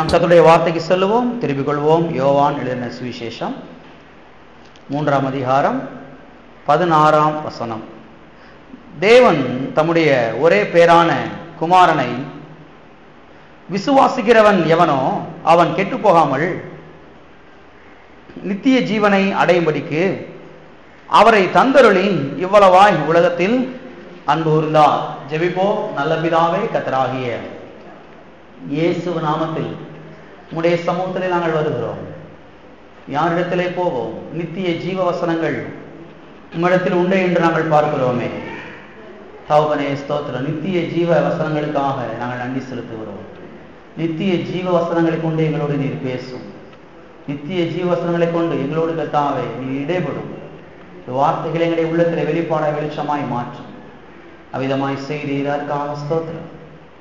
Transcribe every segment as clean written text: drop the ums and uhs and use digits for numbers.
நாம் கர்த்தருடைய வார்த்தைக்கு செல்லுவோம், திருப்பிக் கொள்வோம். யோவான் எழுதின சுவிசேஷம் 3ஆம் அதிகாரம் 16ஆம் வசனம். தேவன் தம்முடைய ஒரே பேரான குமாரனை விசுவாசிக்கிறவன் எவனோ அவன் கெட்டு போகாமல் நித்திய ஜீவனை அடையும்படிக்கு அவரை தந்தருளி இவ்வளவாய் உலகத்தில் அன்பு கூர்ந்தார். ஜெபிப்போம். நல்ல பிதாவே, கர்த்தராகிய இயேசு நாமத்தில் உம்முடைய சமூகத்திலே நாங்கள் வருகிறோம். யாரிடத்திலே போவோம்? நித்திய ஜீவ வசனங்கள் உம்மிடத்தில் உண்டு என்று நாங்கள் பார்க்கிறோமே. தகப்பனே, ஸ்தோத்திரம். நித்திய ஜீவ வசனங்களுக்காக நாங்கள் நன்றி செலுத்துகிறோம். நித்திய ஜீவ வசனங்களை கொண்டு எங்களோடு நீர் பேசும். நித்திய ஜீவ வசனங்களை கொண்டு எங்களோடு கர்த்தாவே நீர் இடைபடும். வார்த்தைகளை எங்களுடைய உள்ளத்தில் வெளிப்பாட வெளிச்சமாய் மாற்றும். அவ்விதமாய் செய்தீராக ஸ்தோத்திரம்.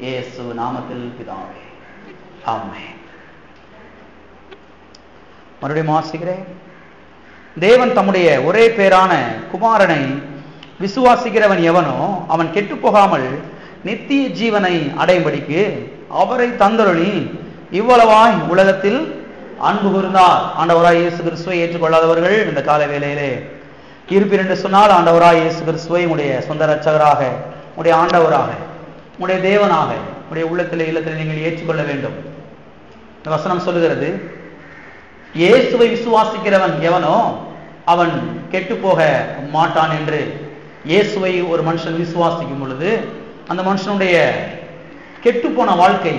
இயேசு நாமத்தில் பிதாவே, ஆமென். மறுபடியும் வாசிக்கிறேன். தேவன் தம்முடைய ஒரே பேரான குமாரனை விசுவாசிக்கிறவன் எவனோ அவன் கெட்டு போகாமல் நித்திய ஜீவனை அடையும்படிக்கு அவரை தந்தருளி இவ்வளவாய் உலகத்தில் அன்பு கூர்ந்தார். ஆண்டவராய் இயேசு கிறிஸ்துவை ஏற்றுக்கொள்ளாதவர்கள் இந்த கால வேளையிலே இருப்பீர் என்று சொன்னால், ஆண்டவராய் இயேசு கிறிஸ்துவை உடைய சொந்த இரட்சகராக, உடைய ஆண்டவராக, உடைய தேவனாக உடைய உள்ளத்திலே இல்லத்தில் நீங்கள் ஏற்றுக்கொள்ள வேண்டும். இந்த வசனம் சொல்லுகிறது, இயேசுவை விசுவாசிக்கிறவன் எவனோ அவன் கெட்டு போக மாட்டான் என்று. இயேசுவை ஒரு மனுஷன் விசுவாசிக்கும் பொழுது அந்த மனுஷனுடைய கெட்டு போன வாழ்க்கை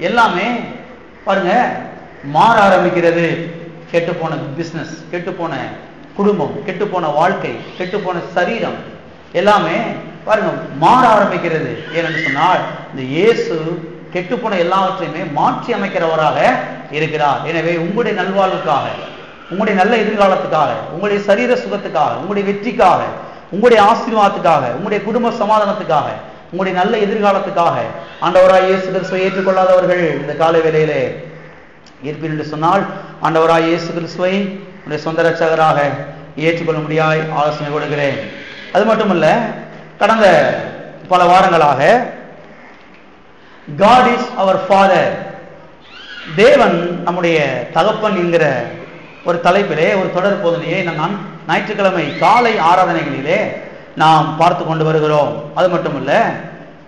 எல்லாமே பாருங்க மாற ஆரம்பிக்கிறது. கெட்டு போன பிசினஸ், கெட்டு போன குடும்பம், கெட்டு போன வாழ்க்கை, கெட்டு போன சரீரம் எல்லாமே பாருங்க மாற ஆரம்பிக்கிறது. ஏனென்று சொன்னால் இந்த இயேசு கெட்டு போன எல்லாவற்றையுமே மாற்றி அமைக்கிறவராக இருக்கிறார். எனவே உங்களுடைய நல்வாழ்வுக்காக, உங்களுடைய நல்ல எதிர்காலத்துக்காக, உங்களுடைய சரீர சுகத்துக்காக, உங்களுடைய வெற்றிக்காக, உங்களுடைய ஆசீர்வாதத்துக்காக, உங்களுடைய குடும்ப சமாதானத்துக்காக, உங்களுடைய நல்ல எதிர்காலத்துக்காக ஆண்டவராய் இயேசு கிறிஸ்துவை ஏற்றுக்கொள்ளாதவர்கள் இந்த கால வேளையிலே இருப்பீர் என்று சொன்னால், ஆண்டவராய் இயேசு கிறிஸ்துவை உடைய சொந்த இரட்சகராக ஏற்றுக்கொள்ள முடியாய் ஆலோசனை கொடுக்கிறேன். அது மட்டுமல்ல, கடந்த பல வாரங்களாக God is our Father, தேவன் நம்முடைய தகப்பன் என்கிற ஒரு தலைப்பிலே ஒரு தொடர் போதனையை நான் ஞாயிற்றுக்கிழமை காலை ஆராதனைகளிலே நாம் பார்த்து கொண்டு வருகிறோம். அது மட்டுமல்ல,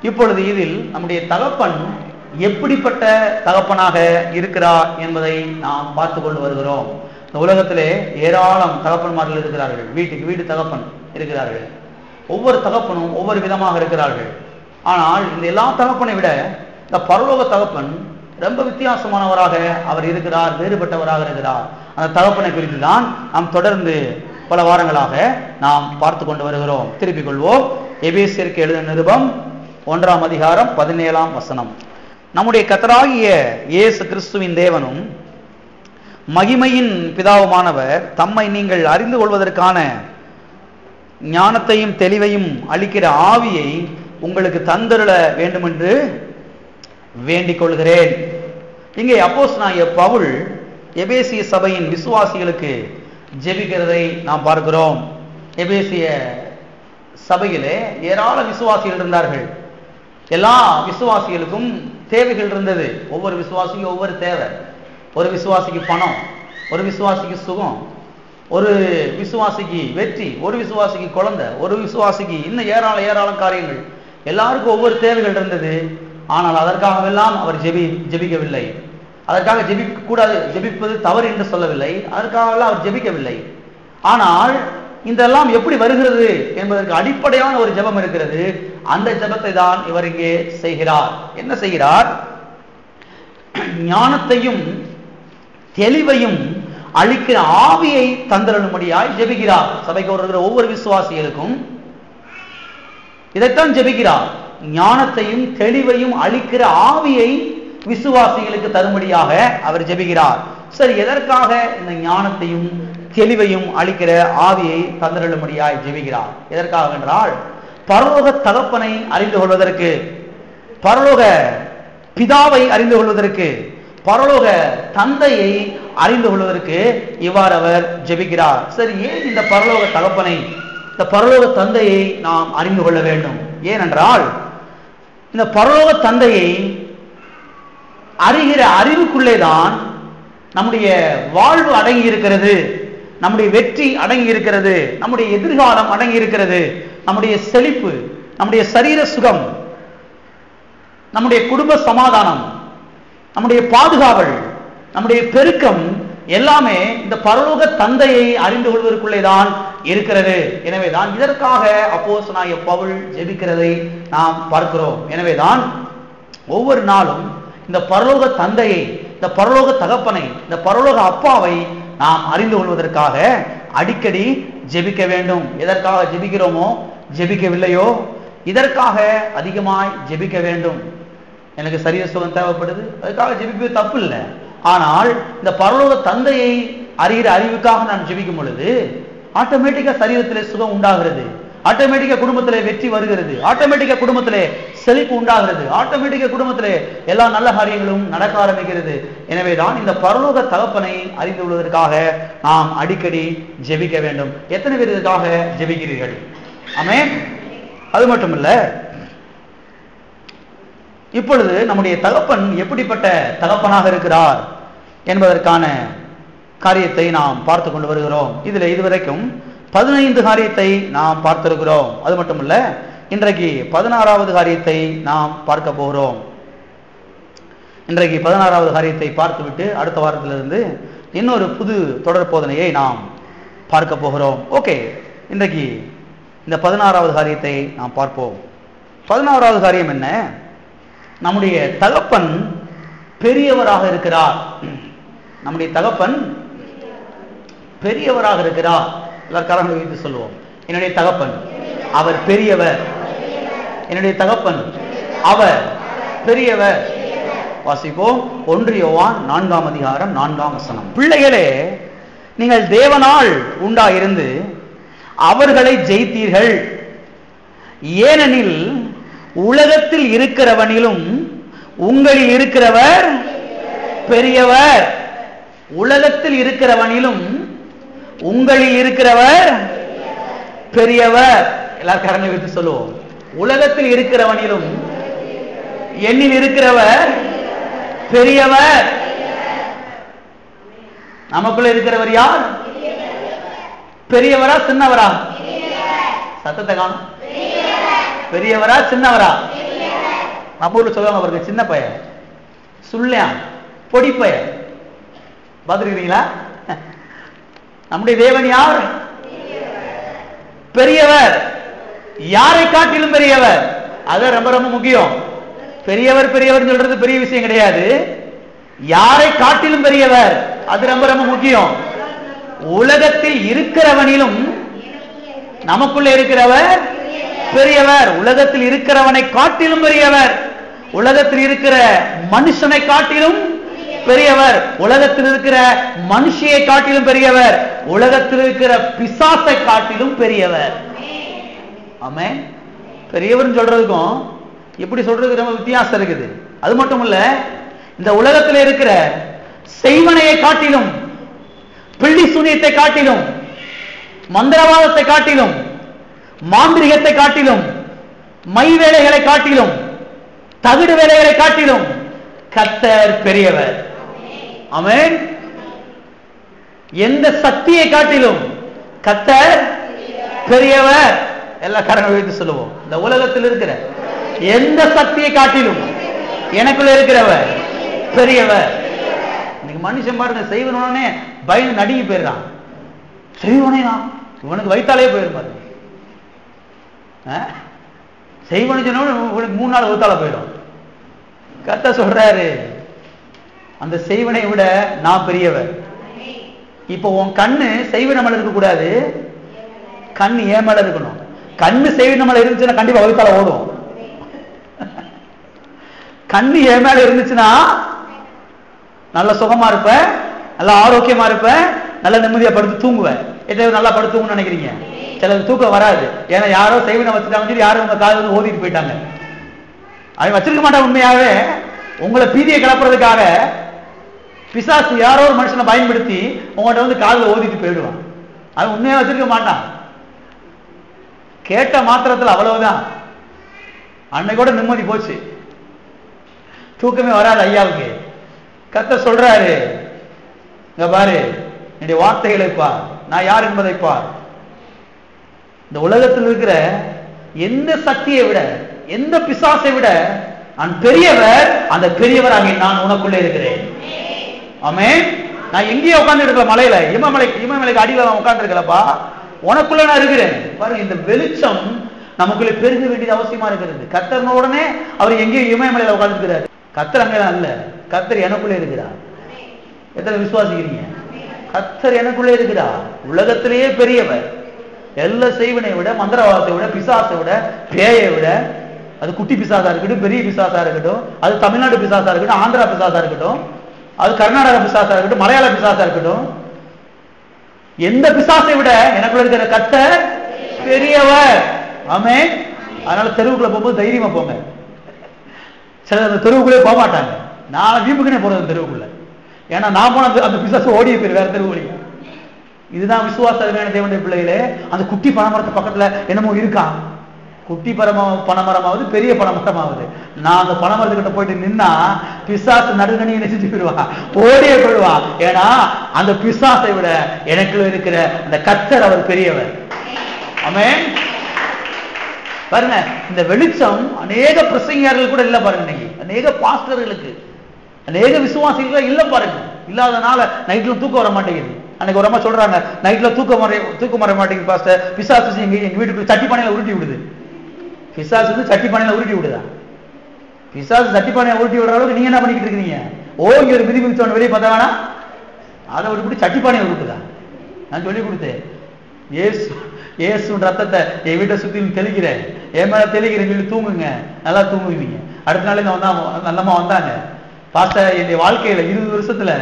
இப்பொழுது இதில் நம்முடைய தகப்பன் எப்படிப்பட்ட தகப்பனாக இருக்கிறார் என்பதை நாம் பார்த்து கொண்டு வருகிறோம். இந்த உலகத்திலே ஏராளம் தகப்பன்மார்கள் இருக்கிறார்கள். வீட்டுக்கு வீடு தகப்பன் இருக்கிறார்கள். ஒவ்வொரு தகப்பனும் ஒவ்வொரு விதமாக இருக்கிறார்கள். ஆனால் இந்த எல்லா தகப்பனை விட இந்த பரலோக தகப்பன் ரொம்ப வித்தியாசமானவராக அவர் இருக்கிறார், வேறுபட்டவராக இருக்கிறார். அந்த தகப்பனை குறித்து தான் நாம் தொடர்ந்து பல வாரங்களாக நாம் பார்த்து கொண்டு வருகிறோம். திருப்பிக் கொள்வோம். எபேசியருக்கு எழுதின நிருபம் 1ஆம் அதிகாரம் 17ஆம் வசனம். நம்முடைய கர்த்தராகிய இயேசு கிறிஸ்துவின் தேவனும் மகிமையின் பிதாவுமானவர் தம்மை நீங்கள் அறிந்து கொள்வதற்கான ஞானத்தையும் தெளிவையும் அளிக்கிற ஆவியை உங்களுக்கு தந்தருள வேண்டும் என்று வேண்டிக் கொள்கிறேன். இங்கே அப்போஸ்தலனாகிய பவுல் எபேசிய சபையின் விசுவாசிகளுக்கு ஜெபிக்கிறதை நாம் பார்க்கிறோம். எபேசிய சபையிலே ஏராள விசுவாசிகள் இருந்தார்கள். எல்லா விசுவாசிகளுக்கும் தேவைகள் இருந்தது. ஒவ்வொரு விசுவாசிக்கும் ஒவ்வொரு தேவை. ஒரு விசுவாசிக்கு பணம், ஒரு விசுவாசிக்கு சுகம், ஒரு விசுவாசிக்கு வெற்றி, ஒரு விசுவாசிக்கு குழந்தை, ஒரு விசுவாசிக்கு இன்னும் ஏராளம் காரியங்கள். எல்லாருக்கும் ஒவ்வொரு தேவைகள் இருந்தது. ஆனால் அதற்காகவெல்லாம் அவர் ஜெபிக்கவில்லை. அதற்காக ஜெபிக்க கூடாது, ஜெபிப்பது தவறு என்று சொல்லவில்லை. அதற்காகவெல்லாம் அவர் ஜெபிக்கவில்லை. ஆனால் இதெல்லாம் எப்படி வருகிறது என்பதற்கு அடிப்படையான ஒரு ஜெபம் இருக்கிறது. அந்த ஜெபத்தை தான் இவர் இங்கே செய்கிறார். என்ன செய்கிறார்? ஞானத்தையும் தெளிவையும் அளிக்கிற ஆவியை தந்தருளும்படியாய் ஜெபிக்கிறார். சபைக்கு வருகிற ஒவ்வொரு விசுவாசிகளுக்கும் இதைத்தான் ஜெபிக்கிறார். ஞானத்தையும் தெளிவையும் அளிக்கிற ஆவியை விசுவாசிகளுக்கு தரும்படியாக அவர் ஜெபிக்கிறார். சரி, எதற்காக இந்த ஞானத்தையும் தெளிவையும் அளிக்கிற ஆவியை தந்தருளும்படியாய் ஜெபிக்கிறார்? எதற்காக என்றால், பரலோக தகப்பனை அறிந்து கொள்வதற்கு, பரலோக பிதாவை அறிந்து கொள்வதற்கு, பரலோக தந்தையை அறிந்து கொள்வதற்கு இவ்வாறு அவர் ஜெபிக்கிறார். சரி, ஏன் இந்த பரலோக தகப்பனை, இந்த பரலோக தந்தையை நாம் அறிந்து கொள்ள வேண்டும்? ஏனென்றால் இந்த பரலோக தந்தையை அறிகிற அறிவுக்குள்ளேதான் நம்முடைய வாழ்வு அடங்கி இருக்கிறது, நம்முடைய வெற்றி அடங்கி இருக்கிறது, நம்முடைய எதிர்காலம் அடங்கி இருக்கிறது, நம்முடைய செழிப்பு, நம்முடைய சரீர சுகம், நம்முடைய குடும்ப சமாதானம், நம்முடைய பாதுகாவல், நம்முடைய பெருக்கம் எல்லாமே இந்த பரலோக தந்தையை அறிந்து கொள்வதற்குள்ளேதான் இருக்கிறது. எனவேதான் இதற்காக அப்போஸ்தலனாகிய பவுல் ஜெபிக்கிறதை நாம் பார்க்கிறோம். எனவேதான் ஒவ்வொரு நாளும் இந்த பரலோக தந்தையை, இந்த பரலோக தகப்பனை, இந்த பரலோக அப்பாவை நாம் அறிந்து கொள்வதற்காக அடிக்கடி ஜெபிக்க வேண்டும். எதற்காக ஜெபிக்கிறோமோ, ஜெபிக்கவில்லையோ இதற்காக அதிகமாய் ஜெபிக்க வேண்டும். எனக்கு சரீர சுகம் தேவைப்படுது, அதுக்காக ஜெபிப்பது தப்பு இல்லை. ஆனால் இந்த பரலோக தந்தையை அறிகிற அறிவுக்காக நான் ஜெபிக்கும் பொழுது ஆட்டோமேட்டிக்கா சரீரத்திலே சுகம் உண்டாகிறது, ஆட்டோமேட்டிக்கா குடும்பத்திலே வெற்றி வருகிறது, ஆட்டோமேட்டிக்கா குடும்பத்திலே செழிப்பு உண்டாகிறது, ஆட்டோமேட்டிக்கா குடும்பத்திலே எல்லா நல்ல காரியங்களும் நடக்க ஆரம்பிக்கிறது. எனவேதான் இந்த பரலோக தகப்பனை அறிந்து கொள்வதற்காக நாம் அடிக்கடி ஜெபிக்க வேண்டும். எத்தனை பேர் இதற்காக ஜெபிக்கிறீர்கள்? ஆமென். அது மட்டுமல்ல, இப்பொழுது நம்முடைய தகப்பன் எப்படிப்பட்ட தகப்பனாக இருக்கிறார் என்பதற்கான காரியத்தை நாம் பார்த்து கொண்டு வருகிறோம். இதில் இதுவரைக்கும் 15 காரியத்தை நாம் பார்த்திருக்கிறோம். அது மட்டுமல்ல, இன்றைக்கு 16வது காரியத்தை நாம் பார்க்க போகிறோம். இன்றைக்கு 16வது காரியத்தை பார்த்துவிட்டு அடுத்த வாரத்திலிருந்து இன்னொரு புது தொடர் போதனையை நாம் பார்க்க போகிறோம். ஓகே, இன்றைக்கு இந்த 16வது காரியத்தை நாம் பார்ப்போம். 16வது காரியம் என்ன? நம்முடைய தகப்பன் பெரியவராக இருக்கிறார். நம்முடைய தகப்பன் பெரியவராக இருக்கிறார். எல்லாரும் வைத்து சொல்லுவோம், என்னுடைய தகப்பன் அவர் பெரியவர். என்னுடைய தகப்பன் அவர் பெரியவர். வாசிப்போம் 1 யோவான் 4ஆம் அதிகாரம் 4ஆம் வசனம். பிள்ளைகளே, நீங்கள் தேவனால் உண்டாயிருந்து அவர்களை ஜெயித்தீர்கள். ஏனெனில் உலகத்தில் இருக்கிறவனிலும் உங்களில் இருக்கிறவர் பெரியவர். உலகத்தில் இருக்கிறவனிலும் உங்களில் இருக்கிறவர் பெரியவர். எல்லாரும் கரங்களை வைத்து சொல்லுவோம், உலகத்தில் இருக்கிறவனிலும் என்னில் இருக்கிறவர் பெரியவர். நமக்குள்ள இருக்கிறவர் யார்? பெரியவரா சின்னவரா? சத்தத்தை காணும். பெரியவரா சின்னவரா? நம்ம ஊர்ல சொல்லுவாங்க, அவருக்கு சின்ன பையன், சுள்ளியான், பொடி பையன். பார்த்துருக்கிறீங்களா? நம்முடைய தேவன் யார்? பெரியவர். யாரை காட்டிலும் பெரியவர். அது ரொம்ப ரொம்ப முக்கியம். பெரியவர் பெரியவர் சொல்றது பெரிய விஷயம் கிடையாது. யாரை காட்டிலும் பெரியவர், அது ரொம்ப ரொம்ப முக்கியம். உலகத்தில் இருக்கிறவனிலும் நமக்குள்ள இருக்கிறவர் பெரியவர். உலகத்தில் இருக்கிறவனை காட்டிலும் பெரியவர். உலகத்தில் இருக்கிற மனுஷனை காட்டிலும் பெரியவர். உலகத்தில் இருக்கிற மனுஷியை காட்டிலும் பெரியவர். உலகத்தில் இருக்கிற பிசாசை காட்டிலும் பெரியவர். ஆமென். பெரியவர் சொல்றதுக்கும் எப்படி சொல்றதுக்கு ரொம்ப வித்தியாசம் இருக்குது. அது மட்டும் இல்ல, இந்த உலகத்தில் இருக்கிற செய்வனையை காட்டிலும், பிள்ளி சூனியத்தை காட்டிலும், மந்திரவாதத்தை காட்டிலும், மாந்திரிகத்தை காட்டிலும், மை வேலைகளை காட்டிலும், தகுடு வேலைகளை காட்டிலும் கர்த்தர் பெரியவர். ஆமென். எந்த சக்தியை காட்டிலும் கர்த்தர் பெரியவர். எல்லா காரணம் வைத்து சொல்லுவோம், இந்த உலகத்தில் இருக்கிற எந்த சக்தியை காட்டிலும் எனக்குள்ள இருக்கிறவர் பெரியவர். இன்னைக்கு மனுஷன் பாருங்க, செய்வனே பயந்து நடுங்கி போயிடுறான். செய்வனா இவனுக்கு வைத்தாலே போயிருப்பாரு. செய்வனு சொன்ன உனக்கு 3 நாள் வைத்தால போயிடும். கர்த்தர் சொல்றாரு, அந்த செய்வனை விட நான் பெரியவர். இப்போ உன் கண்ணு செய்வன மேல இருக்க கூடாது, கண்ணு ஏன் மேல இருக்கணும். கண்ணு செய்வன மேல இருந்துச்சுன்னா கண்டிப்பா வகுத்தால ஓடும். கண்ணு ஏன் மேல இருந்துச்சுன்னா நல்ல சுகமா இருப்ப, நல்ல ஆரோக்கியமா இருப்ப, நல்ல நிம்மதியா படுத்து தூங்குவேன். எதாவது நல்லா படுத்து தூங்கணும்னு நினைக்கிறீங்க? சிலருக்கு தூக்கம் வராது. ஏன்னா யாரோ செய்வனை வச்சுட்டாங்க, யாரும் உங்க காது வந்து ஓதிட்டு போயிட்டாங்க. அவன் வச்சிருக்க மாட்டான். உண்மையாவே உங்களை பீதியை கிளப்புறதுக்காக பிசாசு யாரோ ஒரு மனுஷனை பயன்படுத்தி உங்கள்கிட்ட வந்து காதில் ஓதிட்டு போயிடுவான். அவன் உண்மையா வச்சிருக்க மாட்டான். கேட்ட மாத்திரத்தில் அவ்வளவுதான். அன்னைக்கூட நிம்மதி போச்சு, தூக்கமே வராது ஐயாவுக்கு. கர்த்தர் சொல்றாரு, இங்க பாரு, என்னுடைய வார்த்தைகளை பார், நான் யார் என்பதை பார். இந்த உலகத்தில் இருக்கிற எந்த சக்தியை விட, எந்த பிசாசை விட நான் பெரியவர். அந்த பெரியவராக நான் உனக்குள்ளே இருக்கிறேன். ஆமென். நான் எங்கேயே உட்கார்ந்து இருக்கல, மலையில இமயமலைக்கு அடியில உட்கார்ந்து இருக்கலப்பா, உனக்குள்ள நான் இருக்கிறேன். பாருங்க, இந்த வெளிச்சம் நமக்குள்ளே பெருக வேண்டியது அவசியமா இருக்கிறது. கர்த்தர் உடனே அவர் எங்கேயோ இமயமலையில உட்கார்ந்து இருக்கிறார். கர்த்தர் அங்கதான் இல்ல, கர்த்தர் எனக்குள்ளே இருக்கிறார். எத்தனை விசுவாசிக்கிறீங்க? கர்த்தர் எனக்குள்ளே இருக்கிறார். உலகத்திலேயே பெரியவர். எல்லா செய்வனை விட, மந்திரவாதத்தை விட, பிசாசை விட, பேயை விட, அது குட்டி பிசாசா இருக்கட்டும், பெரிய பிசாசா இருக்கட்டும், அது தமிழ்நாடு பிசாசா இருக்கட்டும், ஆந்திரா பிசாசா இருக்கட்டும், அது கர்நாடகா பிசாசா இருக்கட்டும், மலையாள பிசாசா இருக்கட்டும், எந்த பிசாசை விட எனக்குள்ள இருக்கிற கர்த்தர் பெரியவர். ஆமென். அதனால தெருவுக்குள்ள போகும்போது தைரியமா போங்க. சில அந்த தெருவுக்குள்ளே போக மாட்டாங்க. நான் வீம்புக்குனே போறது தெருவுக்குள்ள. ஏன்னா நான் போன அந்த பிசாசு ஓடிய பேர் வேற தெருவு வழியா. இதுதான் விசுவாச தேவனுடைய பிள்ளைகளே. அந்த குட்டி பனைமரத்து பக்கத்துல என்னமோ இருக்கான். குட்டி பனைமரமாவது பெரிய பனைமரமாவது. நான் அந்த பனைமரத்துக்கிட்ட போயிட்டு நின்னா பிசாசு நடுங்கணி செஞ்சு போயிடுவான், ஓடியே போயிடுவான். ஏன்னா அந்த பிசாசை விட எனக்குள்ள இருக்கிற அந்த கர்த்தர் அவர் பெரியவர். ஆமென். பாருங்க, இந்த வெளிச்சம் அநேக பிரசங்கியார்கள் கூட இல்ல பாருங்க. இன்னைக்கு அநேக பாஸ்டர்களுக்கு, அநேக விசுவாசிகள் இல்ல பாருங்க. இல்லாதனால நைட்ல தூக்கம் வர மாட்டேங்குது. அன்னைக்கு ஒரு அம்மா சொல்றாங்க, நைட்ல தூக்கம் வர மாட்டேங்குது பாஸ்டர், பிசாசு எங்க வீட்டுக்குள்ள சட்டி பானையில உருட்டி விடுது. பிசாசு வந்து சட்டி பானையில உருட்டி விடுதா? பிசாசு சட்டி பானையை உருட்டி விடுற அளவுக்கு நீங்க என்ன பண்ணிக்கிட்டு இருக்கீங்க? இங்க ஒரு மிதி மிதிச்சவன் வெளியே பார்த்தா வேணா அதை விட்டு சட்டி பானையை உருட்டுதா? நான் சொல்லி கொடுத்தேன், ஏசு ரத்தத்தை என் வீட்டை சுத்தி தெளிக்கிறேன், என் மேல தெளிக்கிறேன் சொல்லி தூங்குங்க, நல்லா தூங்குவீங்க. அடுத்த நாள் நல்லமா வந்தாங்க, பாஸ்டர் என்னுடைய வாழ்க்கையில 20 வருஷத்துல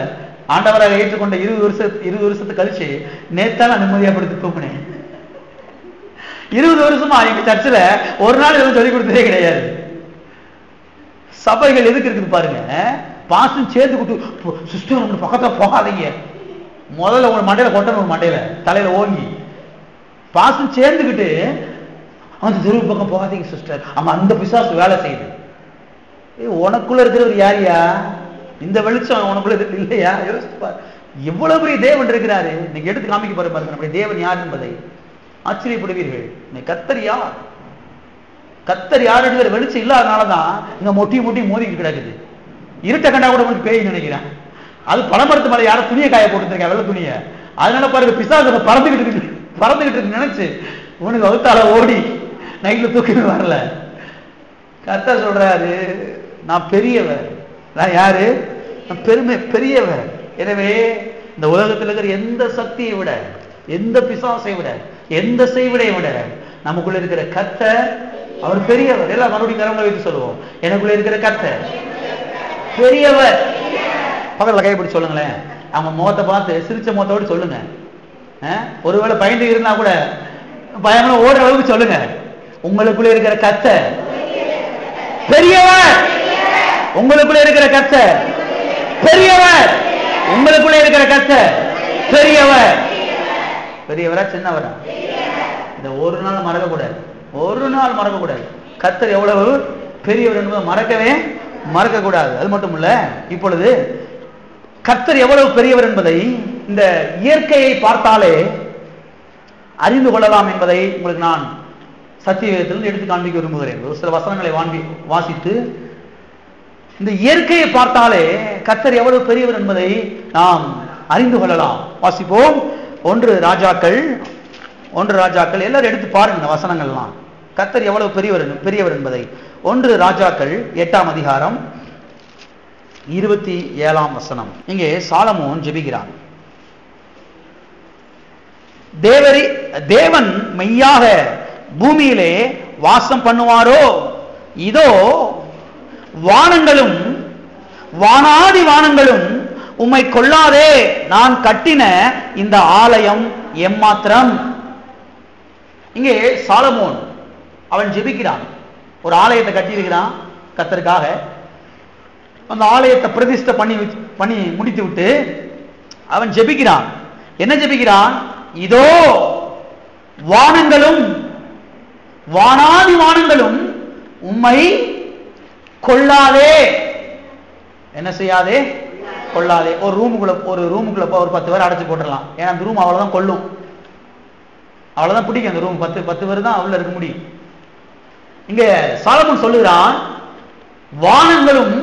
ஆண்டவராக ஏற்றுக்கொண்ட 20 வருஷத்துக்கு கழிச்சு நேத்தான் நான் நிம்மதியா படுத்து தூங்கினேன். 20 வருஷமா எங்க சர்ச்சில் ஒரு நாள் எதுவும் சொல்லிக் கொடுத்ததே கிடையாது. சபைகள் எதுக்கு இருக்குது பாருங்க, பாஸ்டும் சேர்ந்து கொடுத்து சிஸ்டர் உங்க பக்கத்துல போகாதீங்க, முதல்ல உங்க மண்டையில கொட்டணும், ஒரு மண்டையில தலையில ஓங்கி பாஸ்டும் சேர்ந்துக்கிட்டு அந்த தெருவு பக்கம் போகாதீங்க சிஸ்டர், அங்க அந்த பிசாசு வேலை செய்யுது. உனக்குள்ள இருக்கிறவர் யாரியா? இந்த வெளிச்சம் உனக்குள்ள இல்லையா? யோசிப்பார். எவ்வளவு பெரிய தேவன் இருக்கிறாரு. இன்னைக்கு எடுத்து காமிக்க பாருங்க நம்முடைய தேவன் யார் என்பதை. ஆச்சரியப்படுவீர்கள். கர்த்தர் யார்? கர்த்தர் யார் என்கிற வெளிச்சம் இல்லாதனாலதான் இங்க மொட்டி மோதிக்கிட்டு கிடக்குது. இருட்ட கண்டா கூட உங்களுக்கு பேய் நினைக்கிறேன். அது பழமரத்து மேல யாரும் துணியை காய போட்டுருக்கேன், வெள்ளை துணியை. அதனால பாருங்க பிசாசு பறந்துகிட்டு இருக்கு நினைச்சு உனக்கு வகுத்தால ஓடி நைட்ல தூக்கமே வரல. கர்த்தர் சொல்றாரு, நான் பெரியவர். நான் யாரு? நான் பெரியவர். எனவே இந்த உலகத்தில் இருக்கிற எந்த சக்தியை விட, எந்த பிசாசை விட, எந்த செய்விடையை விட நமக்குள்ள இருக்கிற கர்த்தர் அவர் பெரியவர். எல்லாம் மறுபடியும் கரங்களை வைத்து சொல்லுவோம், எனக்குள்ள இருக்கிற கர்த்தர் பெரியவர். பக்கத்துல கைப்பிடி சொல்லுங்களேன். அவங்க முகத்தை பார்த்து சிரிச்ச முகத்தோடு சொல்லுங்க. ஒருவேளை பயந்து இருந்தா கூட பயமெல்லாம் ஓடுற அளவுக்கு சொல்லுங்க, உங்களுக்குள்ள இருக்கிற கர்த்தர் பெரியவர். உங்களுக்குள்ள இருக்கிற கர்த்தர் பெரியவர். உங்களுக்குள்ள இருக்கிற கர்த்தர் பெரியவர். பெரியவரா சின்னவரா? இந்த ஒரு நாள் மறக்கக்கூடாது, ஒரு நாள் மறக்கக்கூடாது. கர்த்தர் எவ்வளவு பெரியவர் என்பதை மறக்க கூடாது. அது மட்டும் இல்ல, இப்பொழுது கர்த்தர் எவ்வளவு பெரியவர் என்பதை இந்த இயற்கையை பார்த்தாலே அறிந்து கொள்ளலாம் என்பதை உங்களுக்கு நான் சத்தியவேதத்திலிருந்து எடுத்து காண்பிக்க விரும்புகிறேன். ஒரு சில வசனங்களை வாசித்து இந்த இயற்கையை பார்த்தாலே கர்த்தர் எவ்வளவு பெரியவர் என்பதை நாம் அறிந்து கொள்ளலாம். வாசிப்போம். 1 ராஜாக்கள் எல்லாரும் எடுத்து பாருங்க இந்த வசனங்கள்லாம். கர்த்தர் எவ்வளவு பெரியவர் என்பதை. 1 ராஜாக்கள் 8ஆம் அதிகாரம் 27ஆம் வசனம். இங்கே சாலமோன் ஜெபிக்கிறான். தேவன் மெய்யாக பூமியிலே வாசம் பண்ணுவாரோ? இதோ வானங்களும் வானாதி வானங்களும் உம்மை கொள்ளாதே, நான் கட்டின இந்த ஆலயம் எம்மாத்திரம். இங்கே சாலமோன் அவன் ஜெபிக்கிறான். ஒரு ஆலயத்தை கட்டியிருக்கிறான் கர்த்தருக்காக. அந்த ஆலயத்தை பிரதிஷ்டை பண்ணி முடித்து விட்டு அவன் ஜெபிக்கிறான். என்ன ஜெபிக்கிறான்? இதோ வானங்களும் வானாதி வானங்களும் உம்மை கொள்ளாதே. என்ன செய்யாதே? கொள்ளாதே. ஒரு ரூமுக்குள்ள ஒரு 10 பேர் அடைச்சு போட்டுடலாம். ஏன்னா அந்த ரூம் அவ்வளவுதான் கொள்ளும், அவ்வளவுதான் பிடிக்கும். அந்த ரூம் 10 பேர் தான் உள்ள இருக்க முடியும். இங்க சாலமோன் சொல்லுகிறான், வானங்களும்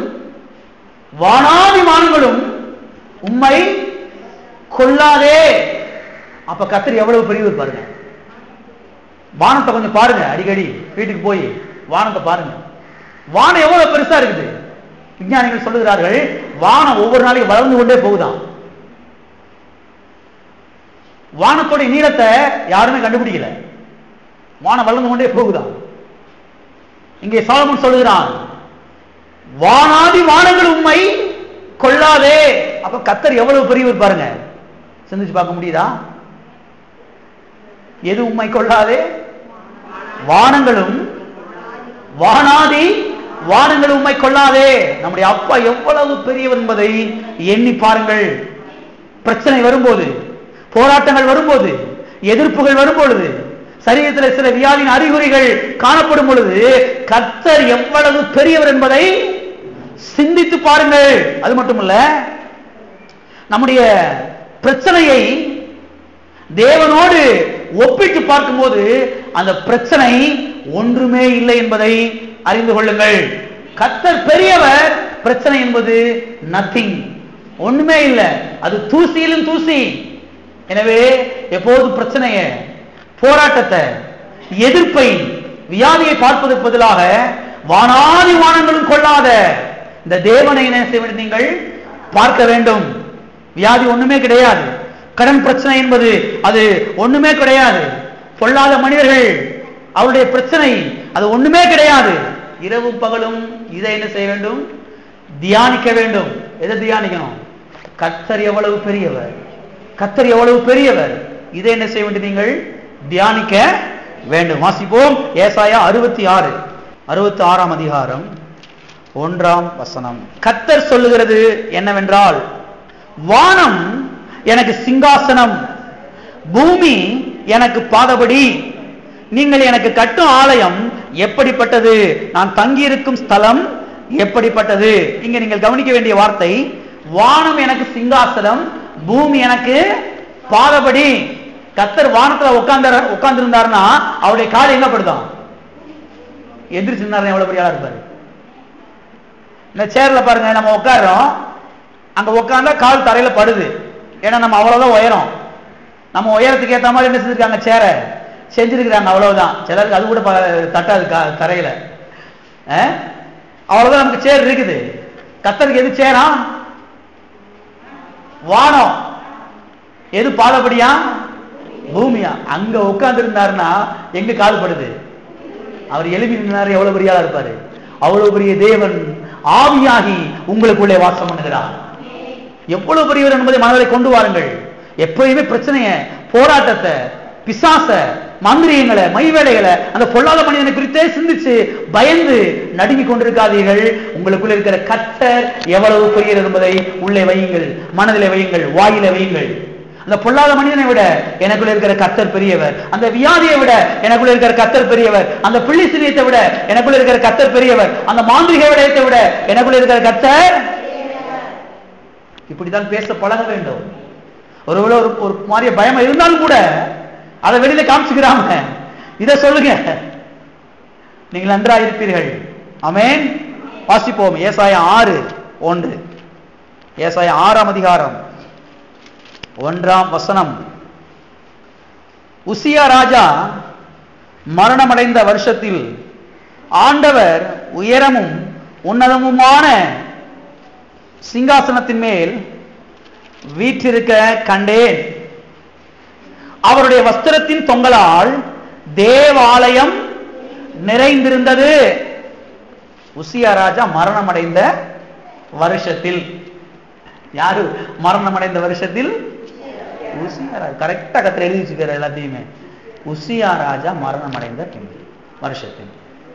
வானாதி வானங்களும் உம்மை கொள்ளாதே. அப்ப கர்த்தர் எவ்வளவு பெரியவர் பாருங்க. வானத்தை கொஞ்சம் பாருங்க, அடிக்கடி வீட்டுக்கு போய் வானத்தை பாருங்க. வானம் எவ்வளவு பெருசா இருக்குது. விஞ்ஞானிகள் சொல்லுகிறார்கள், வானம் ஒவ்வொரு நாளைக்கு வளர்ந்து கொண்டே போகுதான். வானத்தோட நீளத்தை யாருமே கண்டுபிடிக்கல, வானம் வளர்ந்து கொண்டே போகுதான். இங்கே சாலமோன் சொல்லுகிறான், வானாதி வானங்கள் உம்மை கொள்ளாதே. அப்ப கர்த்தர் எவ்வளவு பெரியவர் பாருங்க. சிந்திச்சு பார்க்க முடியுதா? எது உம்மை கொள்ளாதே? வானங்களும் வானாதி வானங்கள் உம்மை கொள்ளாதே. நம்முடைய அப்பா எவ்வளவு பெரியவர் என்பதை எண்ணி பாருங்கள். பிரச்சனை வரும்போது, போராட்டங்கள் வரும்போது, எதிர்ப்புகள் வரும்பொழுது, சரீரத்தில் சில வியாதியின் அறிகுறிகள் காணப்படும் பொழுது கர்த்தர் எவ்வளவு பெரியவர் என்பதை சிந்தித்து பாருங்கள். அது மட்டுமல்ல, நம்முடைய பிரச்சனையை தேவனோடு ஒப்பிட்டு பார்க்கும்போது அந்த பிரச்சனை ஒன்றுமே இல்லை என்பதை அறிந்து கொள்ளுங்கள். கர்த்தர் பெரியவர், பிரச்சனை என்பது நத்திங், ஒண்ணுமே இல்லை, அது தூசியிலும் தூசி. எனவே எப்போது பிரச்சனைய, போராட்டத்தை, எதிர்ப்பை, வியாதியை பார்ப்பதற்கு பதிலாக வானாதி வானங்களும் கொள்ளாத இந்த தேவனை என்ன செய்ய வேண்டும்? நீங்கள் பார்க்க வேண்டும். வியாதி ஒண்ணுமே கிடையாது, கடன் பிரச்சனை என்பது அது ஒண்ணுமே கிடையாது, பொல்லாத மனிதர்கள் அவருடைய பிரச்சனை அது ஒண்ணுமே கிடையாது. இரவும் பகலும் இதை என்ன செய்ய வேண்டும்? தியானிக்க வேண்டும். எதை தியானிக்கணும்? கர்த்தர் எவ்வளவு பெரியவர், கர்த்தர் எவ்வளவு பெரியவர், இதை என்ன செய்ய வேண்டும்? நீங்கள் தியானிக்க வேண்டும். வாசிப்போம். ஏசாயா 66ஆம் அதிகாரம் 1ஆம் வசனம். கர்த்தர் சொல்லுகிறது என்னவென்றால், வானம் எனக்கு சிங்காசனம், பூமி எனக்கு பாதபடி. நீங்கள் எனக்கு கட்டும் ஆலயம் எப்படிப்பட்டது, நான் தங்கியிருக்கும் ஸ்தலம் எப்படிப்பட்டது. இங்க நீங்கள் கவனிக்க வேண்டிய வார்த்தை, வானம் எனக்கு சிங்காசனம், பூமி எனக்கு பாதபடி. கர்த்தர் வானத்துல உட்கார்ந்து இருந்தாருன்னா அவருடைய கால் எங்க படுதான்? எந்திரிச்சிருந்தாரு எவ்வளவு பெரிய ஆளா இருப்பாரு. இந்த சேர்ல பாருங்க, நம்ம உட்கார்றோம், அங்க உட்கார்ந்தா கால் தரையில படுது. ஏன்னா நம்ம அவ்வளவுதான் உயரம், நம்ம உயரத்துக்கு ஏற்ற மாதிரி என்ன செஞ்சிருக்காங்க? சேர செஞ்சிருக்கிறாங்க, அவ்வளவுதான். சிலருக்கு அது கூட தட்டாது தரையில, அவ்வளவுதான் நமக்கு சேர் இருக்குது. கர்த்தருக்கு எது சேரா? வானம். எது பாதபடியா? பூமியா. அங்க உட்கார்ந்து இருந்தாருன்னா எங்க கால் படுது? அவர் எழுப்பி நின்றாரு, எவ்வளவு பெரிய ஆளா இருப்பாரு. அவ்வளவு பெரிய தேவன் ஆவியாகி உங்களுக்குள்ளே வாசம் பண்ணுகிறார். எவ்வளவு பெரியவர் என்பதை மனதிலே கொண்டு வாருங்கள். எப்பயுமே பிரச்சனைய, போராட்டத்தை, பிசாச, மந்திரியங்களை, மைவேளைகளை, அந்த பொல்லாத மனிதனை குறித்தே சிந்திச்சு பயந்து நடுங்கிக் கொண்டிருக்காதீர்கள். உங்களுக்குள்ள இருக்கிற கர்த்தர் எவ்வளவு பெரியவர் என்பதை உள்ளே வையுங்கள், மனதிலே வையுங்கள், வாயில வையுங்கள். அந்த பொல்லாத மனிதனை விட எனக்குள்ள இருக்கிற கர்த்தர் பெரியவர், அந்த வியாதியை விட எனக்குள்ள இருக்கிற கர்த்தர் பெரியவர், அந்த பிள்ளிசினியத்தை விட எனக்குள்ள இருக்கிற கர்த்தர் பெரியவர், அந்த மாந்திரிக விடயத்தை விட எனக்குள்ள இருக்கிற கர்த்தர். இப்படித்தான் பேச பழக வேண்டும். ஒருவேளை ஒரு மாதிரிய பயம் இருந்தாலும் கூட அதை வெளியில காமிச்சுக்கிறாங்க. இதை சொல்லுங்க, நீங்கள் நன்றாக இருப்பீர்கள். ஆமென். வாசிப்போம். ஏசாயா 6:1. ஏசாயா 6ஆம் அதிகாரம் 1ஆம் வசனம். உசியா ராஜா மரணமடைந்த வருஷத்தில் ஆண்டவர் உயரமும் உன்னதமுமான சிங்காசனத்தின் மேல் வீற்றிருக்க கண்டேன். அவருடைய வஸ்திரத்தின் தொங்கலால் தேவாலயம் நிறைந்திருந்தது. உசியா ராஜா மரணமடைந்த வருஷத்தில். யாரு மரணமடைந்த வருஷத்தில்? உசியா ராஜா. கரெக்டா கத்திர எழுதி வச்சுக்கிற எல்லாத்தையுமே. உசியா ராஜா மரணமடைந்த வருஷத்தில்.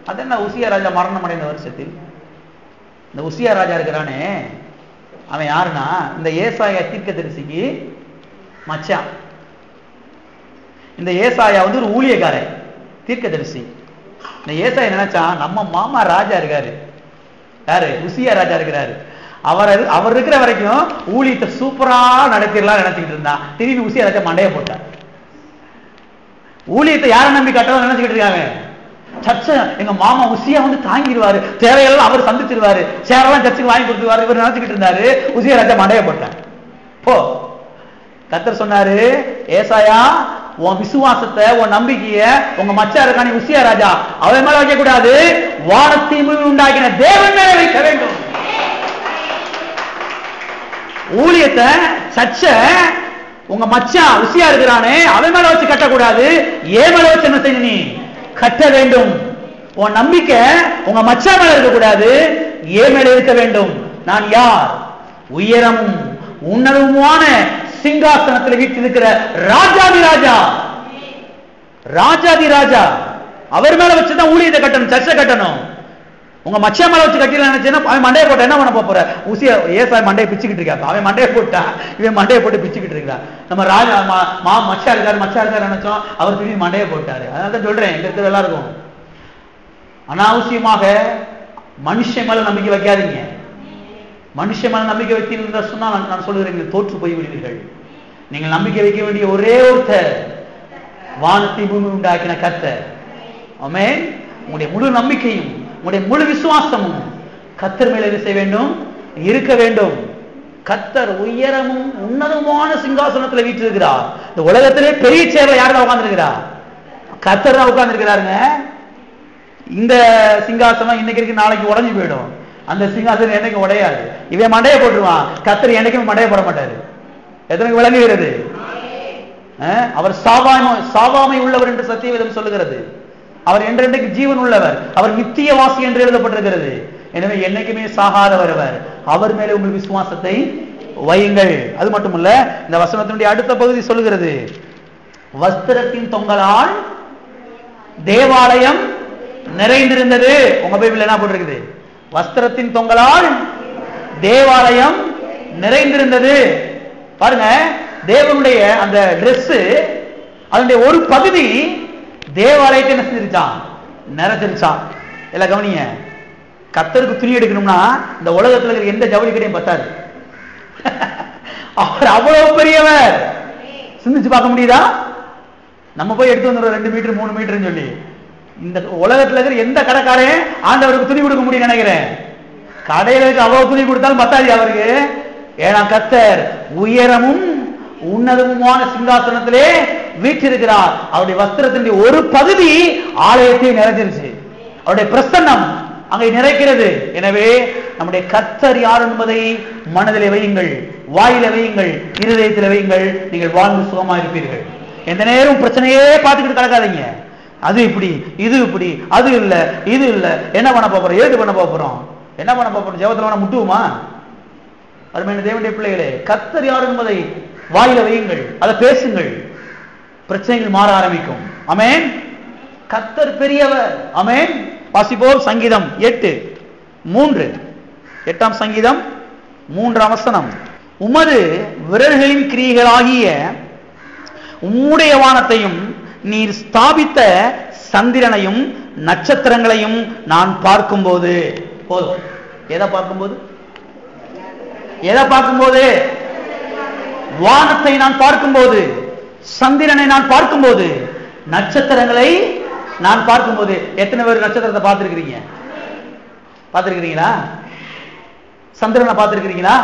அது என்ன உசியா ராஜா மரணமடைந்த வருஷத்தில்? இந்த உசியா ராஜா இருக்கிறானே, அவன் யாருன்னா இந்த ஏசாயா தீர்க்கதரிசிக்கு மச்சான். இந்த ஏசாயா வந்து ஒரு ஊழியக்காரன், தீர்க்கதரிசி. இந்த ஏசாயா நினைச்சான், நம்ம மாமா ராஜா இருக்காரு, யாரு? உசியா ராஜா இருக்கிறாரு, அவர் இருக்கிற வரைக்கும் ஊழியத்தை சூப்பரா நடத்திடலாம் நினைச்சுக்கிட்டு இருந்தா, திடீர்னு உசியா ராஜா மண்டைய போட்டார். ஊழியத்தை யாரை நம்பி கட்டலாம் நினைச்சுக்கிட்டு இருக்காங்க? சர்ச்சை எங்க மாமா உசியா வந்து தாங்கிடுவாரு, தேவையெல்லாம் அவர் சந்திச்சிருவாரு, சேரெல்லாம் சர்ச்சுக்கு வாங்கி கொடுத்துருவாரு, இவர் நினைச்சுக்கிட்டு இருந்தாரு. உசியா ராஜா மண்டைய போட்டார். போ, கர்த்தர் சொன்னாரு, ஏசாயா உன் விசுவாசத்தை உன் நம்பிக்கைய உங்க மச்சா இருக்கானே உசியா ராஜா அவன் மேல வைக்க கூடாது, வானத்தை உண்டாக்கின தேவன் மேல வைக்க வேண்டும். ஊழியத்தை சர்ச்ச உங்க மச்சா உசியா இருக்கிறானே அவன் மேல வச்சு கட்டக்கூடாது, ஏன் மேல வச்சு என்ன செய்ய நீ கட்ட வேண்டும். உன் நம்பிக்கை உங்க மச்சா மேல இருக்கக்கூடாது, ஏன் மேல இருக்க வேண்டும். நான் யார்? உயரமும் உன்னதமுமான சிங்காசனத்தில் வீட்டிருக்கிற ராஜாதி ராஜா, ராஜாதி ராஜா. அவர் மேல வச்சுதான் ஊழியத்தை கட்டணும், சர்ச்சை கட்டணும். உங்க மச்சா மேல வச்சு கட்டில நினைச்சேன்னா அவன் மண்டையை போட்ட என்ன பண்ண போற? உசியா ஏசாய் மண்டையை பிச்சுக்கிட்டு இருக்கா, அவன் மண்டையை போட்டா இவன் மண்டையை போட்டு பிச்சுக்கிட்டு இருக்கா. நம்ம ராஜா மச்சா இருக்காரு நினைச்சோம், அவர் திடீர்னு மண்டையை போட்டாரு. அதான் சொல்றேன், எங்க இருக்கிற எல்லாருக்கும் அனாவசியமாக மனுஷன் மேல நம்பிக்கை வைக்காதீங்க. மனுஷன் மேல நம்பிக்கை வைத்தீங்க சொன்னா நான் சொல்லுகிறேன், தோற்று போய் விடுவீர்கள். நீங்கள் நம்பிக்கை வைக்க வேண்டிய ஒரே ஒருத்தர் வானத்தை பூமி உண்டாக்கின கர்த்தர். ஆமென். உங்களுடைய முழு நம்பிக்கையும் உங்களுடைய முழு விசுவாசமும் கர்த்தர் மேல என்ன செய்ய வேண்டும்? இருக்க வேண்டும். கர்த்தர் உயரமும் உன்னதமான சிங்காசனத்தில் வீற்றிருக்கிறார். இந்த உலகத்திலே பெரிய சேர்ல யாருதான் உட்கார்ந்திருக்கிறார்? கர்த்தர் தான் உட்கார்ந்திருக்கிறாருங்க. இந்த சிங்காசனம் இன்னைக்கு இருக்கு, நாளைக்கு உடைஞ்சு போயிடும். அந்த சிங்காசனம் என்னைக்கு உடையாது. இவன் மண்டையை போட்டுருவான், கர்த்தர் என்னைக்கும் மண்டையை போட மாட்டாரு. எத்தனைக்கு விளங்குகிறது? அவர் சாவாமை உள்ளவர் என்று சத்தியவேதம் சொல்லுகிறது. அவர் என்றென்றைக்கு ஜீவன் உள்ளவர், அவர் நித்தியவாசி என்று எழுதப்பட்டிருக்கிறது. எனவே என்னைக்குமே சாகாதவர் அவர். அவர் மேலே உங்கள் விசுவாசத்தை வையுங்கள். அது மட்டுமல்ல, இந்த வசனத்தினுடைய அடுத்த பகுதி சொல்லுகிறது, வஸ்திரத்தின் தொங்கலால் தேவாலயம் நிறைந்திருந்தது. உங்க பைபிள் என்ன போட்டிருக்குது? வஸ்திரத்தின் தொங்கலால் தேவாலயம் நிறைந்திருந்தது. பாருங்க, தேவனுடைய அந்த டிரெஸ் அதனுடைய ஒரு பகுதி தேவாலயத்தை என்ன செஞ்சிருச்சான்? நிறைஞ்சிருச்சான். எல்லாம் கவனிங்க. கர்த்தருக்கு துணி எடுக்கணும்னா இந்த உலகத்துல இருக்கிற எந்த ஜவுளி கடையும் பத்தாது. அவர் அவ்வளவு பெரியவர். சிந்திச்சு பார்க்க முடியுதா? நம்ம போய் எடுத்து வந்துடுறோம் 2 மீட்டர் 3 மீட்டர்னு சொல்லி. இந்த உலகத்துல இருக்கிற எந்த கடைக்காரன் ஆண்டவருக்கு துணி கொடுக்க முடியும் நினைக்கிறேன்? கடையில இருக்க அவ்வளவு துணி கொடுத்தாலும் பத்தாது அவருக்கு. ஏன்னா கர்த்தர் உயரமும் உன்னதமுமான சிங்காசனத்திலே வீற்றிருக்கிறார். அவருடைய வஸ்திரத்தினுடைய ஒரு பகுதி ஆலயத்தை நிறைஞ்சிருச்சு. அவருடைய பிரசன்னம் அங்கே நிறைக்கிறது. எனவே நம்முடைய கர்த்தர் யார் என்பதை மனதிலே வையுங்கள், வாயில வையுங்கள், இருதயத்தில் வையுங்கள். நீங்கள் வாழ்ந்து சுகமா இருப்பீர்கள். எந்த நேரம் பிரச்சனையே பார்த்துக்கிட்டு கிடக்காதீங்க. அது இப்படி, இது இப்படி, அது இல்ல, இது இல்ல, என்ன பண்ண போறோம், ஏது பண்ண போறோம், என்ன பண்ண போறோம், ஜெபத்துல வேணா முட்டுவோமா? அருமையான தேவனுடைய பிள்ளைகளே, கர்த்தர் யார் என்பதை வாயில வையுங்கள், அதை பேசுங்கள், பிரச்சனைகள் மாற ஆரம்பிக்கும். ஆமென். கர்த்தர் பெரியவர். ஆமென். வாசிப்போம் சங்கீதம் 8:3. 8ஆம் சங்கீதம் 3ஆம் வசனம். உமது விரல்களின் கிரியைகளாகிய உம்முடைய வானத்தையும் நீர் ஸ்தாபித்த சந்திரனையும் நட்சத்திரங்களையும் நான் பார்க்கும்போது. போதும். எதை பார்க்கும்போது? எதை பார்க்கும்போது? வானத்தை நான் பார்க்கும்போது, சந்திரனை நான் பார்க்கும்போது, நட்சத்திரங்களை நான் பார்க்கும்போது. எத்தனை பேர் நட்சத்திரத்தை பார்த்திருக்கிறீங்க? பார்த்திருக்கிறீங்களா? சந்திரனை பார்த்திருக்கிறீங்களா?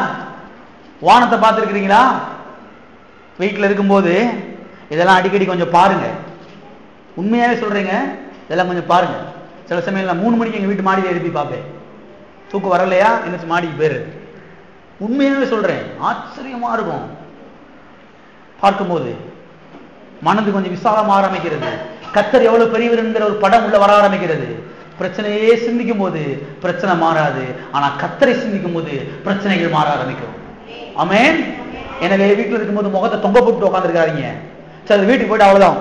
வானத்தை பார்த்திருக்கிறீங்களா? வீட்டில் இருக்கும்போது இதெல்லாம் அடிக்கடி கொஞ்சம் பாருங்க. உண்மையாவே சொல்றீங்க, இதெல்லாம் கொஞ்சம் பாருங்க. சில சமயம் நான் 3 மணிக்கு எங்க வீட்டு மாடியில் எழுப்பி பார்ப்பேன். தூக்கம் வரலையா என்ன மாடிக்கு பேரு. உண்மையாவே சொல்றேன், ஆச்சரியமா இருக்கும். பார்க்கும்போது மனது கொஞ்சம் விசாலமா ஆரம்பிக்கிறது. கர்த்தர் எவ்வளவு பெரியவர் என்கிற ஒரு படம் உள்ள வர ஆரம்பிக்கிறது. பிரச்சனையே சிந்திக்கும் போது பிரச்சனை மாறாது, ஆனா கர்த்தரை சிந்திக்கும் போது பிரச்சனைகள் மாற ஆரம்பிக்கும். ஆமென். எனவே வீட்டில் இருக்கும்போது முகத்தை தொங்க போட்டு உட்காந்துருக்காதீங்க. சரி, வீட்டுக்கு போயிட்டு அவ்வளவுதான்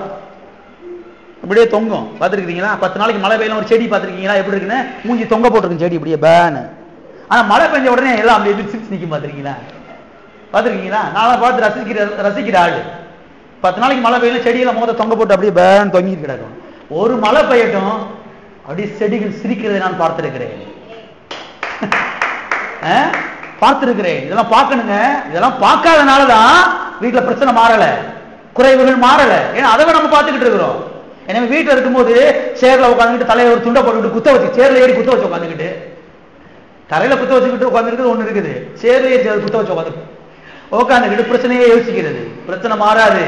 இப்படியே தொங்கும். பார்த்துருக்கீங்களா? 10 நாளைக்கு மழை பெய்யலாம் ஒரு செடி பார்த்துருக்கீங்களா? எப்படி இருக்குன்னு மூஞ்சி தொங்க போட்டிருக்கும் செடி இப்படியே பேனு. ஆனா மழை பெஞ்ச உடனே எல்லாம் அப்படியே சிரிச்சு நிற்கும். பார்த்துருக்கீங்களா? பார்த்துருக்கீங்களா? நான் பார்த்து ரசிக்கிற ஆளு. 10 நாளைக்கு மழை பெய்யலாம் செடியெல்லாம் முகத்தை தொங்க போட்டு அப்படியே பேன் தொங்கிட்டு கிடக்கும். ஒரு மழை பெய்யட்டும் அப்படியே செடிகள் சிரிக்கிறதை நான் பார்த்திருக்கிறேன். பார்த்திருக்கிறேன். இதெல்லாம் பார்க்கணுங்க. இதெல்லாம் பார்க்காதனாலதான் வீட்டுல பிரச்சனை மாறல, குறைவுகள் மாறல. ஏன்னா அதை நம்ம பார்த்துக்கிட்டு இருக்கிறோம். எனவே வீட்டுல இருக்கும்போது சேர்ல உட்காந்துக்கிட்டு தலையில ஒரு துண்டை போட்டுக்கிட்டு குத்த வச்சு, சேர்ல ஏறி குத்த வச்சு உட்காந்துக்கிட்டு, தரையில குத்த வச்சுக்கிட்டு உட்காந்துருக்குது ஒண்ணு இருக்குது, சேர்ல ஏறி குத்த வச்சு உட்காந்துக்கிட்டு பிரச்சனையே யோசிக்கிறது. பிரச்சனை மாறாது,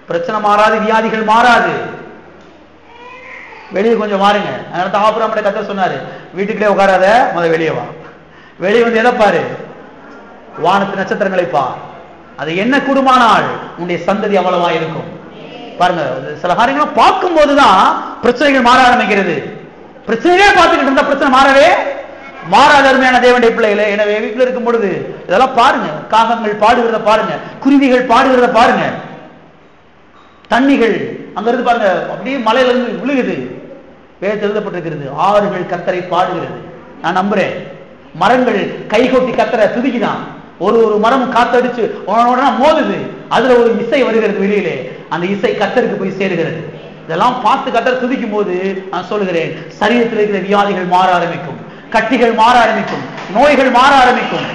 பிரச்சனை மாறாது, வியாதிகள் மாறாது. வெளியே கொஞ்சம் மாறுங்க. அதனால ஆபிரகாம் கர்த்தர் சொன்னாரு, வீட்டுக்குள்ளே உட்காராத, முதல்ல வெளியே வா. வெளியே வந்து எதை பாரு? வானத்து நட்சத்திரங்களை பார். அது என்ன கூடுமானால் உன்னுடைய சந்ததி அவ்வளவா இருக்கும். பாருங்க, சில காரியங்களும் பார்க்கும் போதுதான் பிரச்சனைகள் மாற ஆரம்பிக்கிறது. பிரச்சனையே பார்த்துக்கிட்டு இருந்தா பிரச்சனை மாறவே மாறாத அருமையான தேவனுடைய பிள்ளைகளே. எனவே வீட்டில் இருக்கும் பொழுது இதெல்லாம் பாருங்க. காகங்கள் பாடுகிறத பாருங்க, குருவிகள் பாடுகிறத பாருங்க, தண்ணிகள் அங்க இருந்து பாருங்க அப்படியே மலையில இருந்து விழுகுது. வேதத்தில் எழுதப்பட்டிருக்கிறது, ஆறுகள் கர்த்தரை பாடுகிறது. நான் நம்புறேன். மரங்கள் கைகொட்டி கர்த்தரை துதிக்குதான். ஒரு ஒரு மரம் காத்தடிச்சு உடனே மோதுது, அதுல ஒரு இசை வருகிறது வெளியிலே, அந்த இசை கர்த்தருக்கு போய் சேருகிறது. இதெல்லாம் பார்த்து கர்த்தரை துதிக்கும் போது நான் சொல்லுகிறேன், சரீரத்தில் இருக்கிற வியாதிகள் மாற ஆரம்பிக்கும், கட்டிகள் மாற ஆரம்பிக்கும், நோய்கள் மாற ஆரம்பிக்கும்.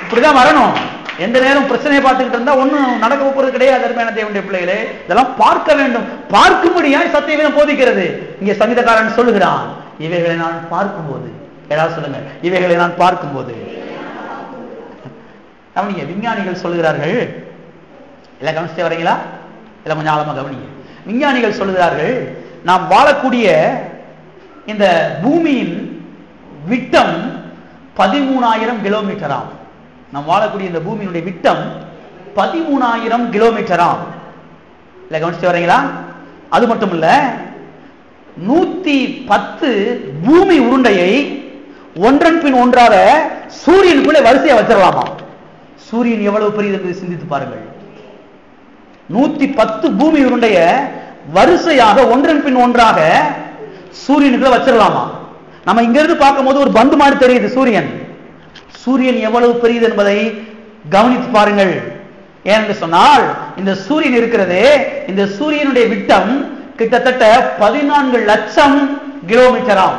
இப்படிதான் வரணும். எந்த நேரம் பிரச்சனையை பார்த்துக்கிட்டு இருந்தா ஒன்னும் நடக்க போறது கிடையாது. அருமையான தேவனுடைய பிள்ளைகளே, இதெல்லாம் பார்க்க வேண்டும். பார்க்கும்படியாய் சத்தியம் போதிக்கிறது. இங்க சங்கீதக்காரன் சொல்லுகிறான், இவைகளை நான் பார்க்கும்போது, ஏதாவது சொல்லுங்க, இவைகளை நான் பார்க்கும்போது. கவனிங்க, விஞ்ஞானிகள் சொல்லுகிறார்கள், இல்ல கவனிச்சுட்டே வரீங்களா? இல்ல கொஞ்சம் ஆழமா கவனிங்க. விஞ்ஞானிகள் சொல்லுகிறார்கள், நாம் வாழக்கூடிய இந்த பூமியின் விட்டம் 13,000 கிலோமீட்டராம். நாம் வாழக்கூடிய இந்த பூமியினுடைய விட்டம் 13,000 கிலோமீட்டராம். இல்ல கவனிச்சுட்டு வரீங்களா? அது மட்டும் இல்ல, 110 பூமி உருண்டையை ஒன்றன் பின் ஒன்றாக சூரியனுக்குள்ளே வரிசையா வச்சிடலாமா? சூரியன் எவ்வளவு பெரியது என்று சிந்தித்து பாருங்கள். 110 பூமி உருண்டைய வரிசையாக ஒன்றன் பின் ஒன்றாக சூரியனுக்குள்ள வச்சிடலாமா? நம்ம இங்க இருந்து பார்க்கும் போது ஒரு பந்து மாதிரி தெரியுது சூரியன். சூரியன் எவ்வளவு பெரியது என்பதை கவனித்து பாருங்கள். ஏனென்று சொன்னால், இந்த சூரியன் இருக்கிறதே, இந்த சூரியனுடைய விட்டம் கிட்டத்தட்ட 14 லட்சம் கிலோமீட்டராம்.